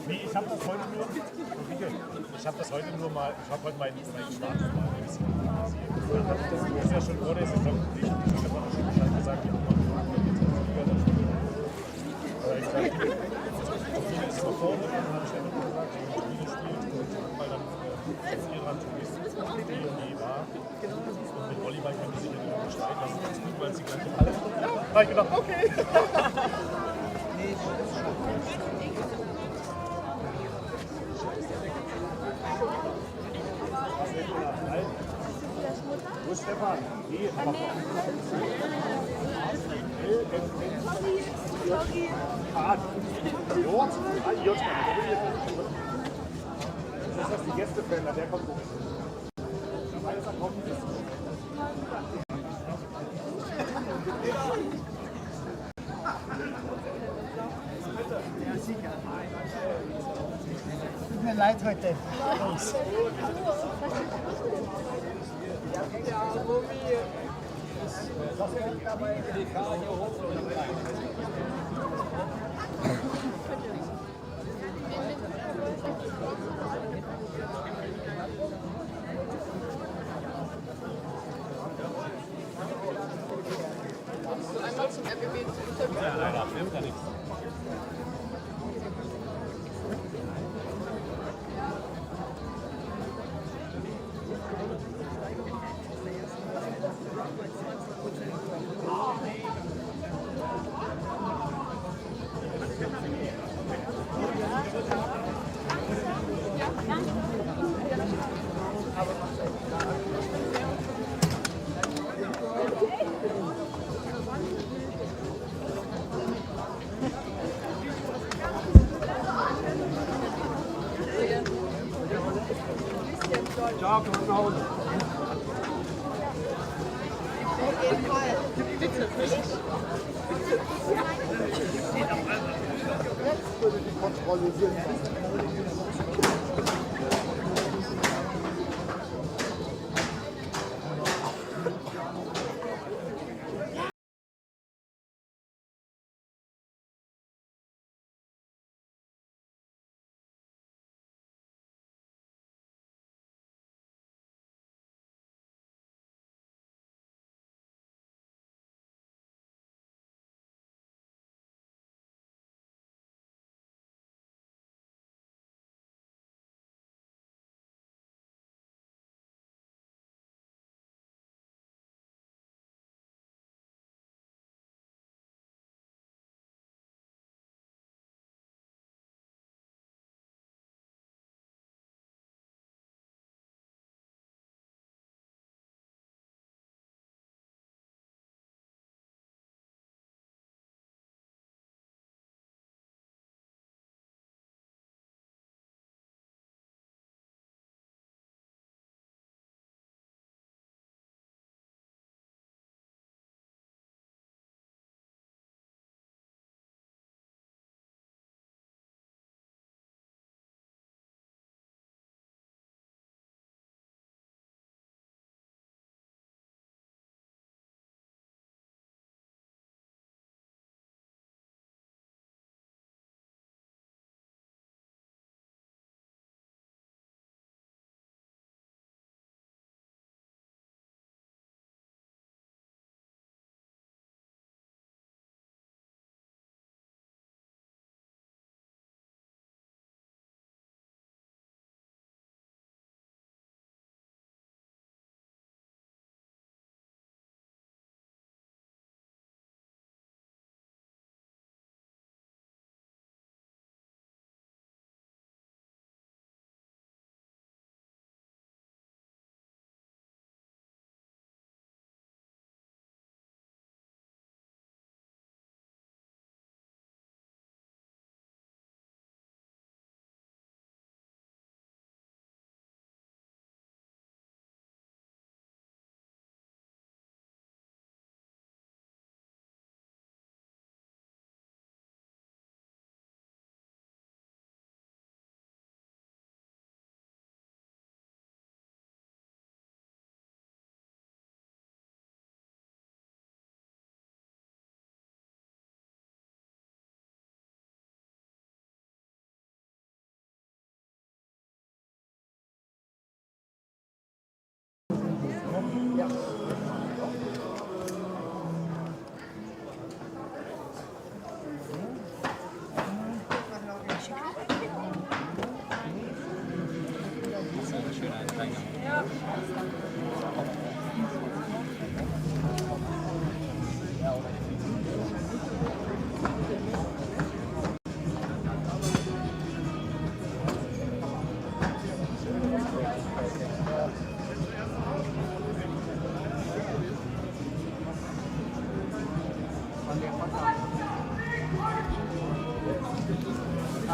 Nee, ich habe das heute nur. Ich habe das heute nur mal. Ich habe heute meinen Schwarz mal ein bisschen analysiert. Das ist ja schon vor der Saison nicht. Ich habe auch schon Bescheid gesagt, die haben mal gefragt, wenn jetzt die Liga dann schon wieder. Aber ich sage, Turbine ist noch vorne, dann habe ich ja noch gesagt, Turbine spielt, weil dann Iran Turbine die war. Und mit Volleyball kann die sich ja nicht unterscheiden. Das ist ganz gut, weil sie gleich im Alles kommt. Ja, da habe ich gedacht, okay. Wo ist Stefan? Nee, aber das ist die Gästefänder, der kommt hoch. Der weiß, er kommt nicht. Tut mir leid heute. Einmal zum RBB zu Leider, nimmt er nichts. Jetzt würde die Kontrolle Sinn machen.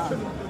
Schön.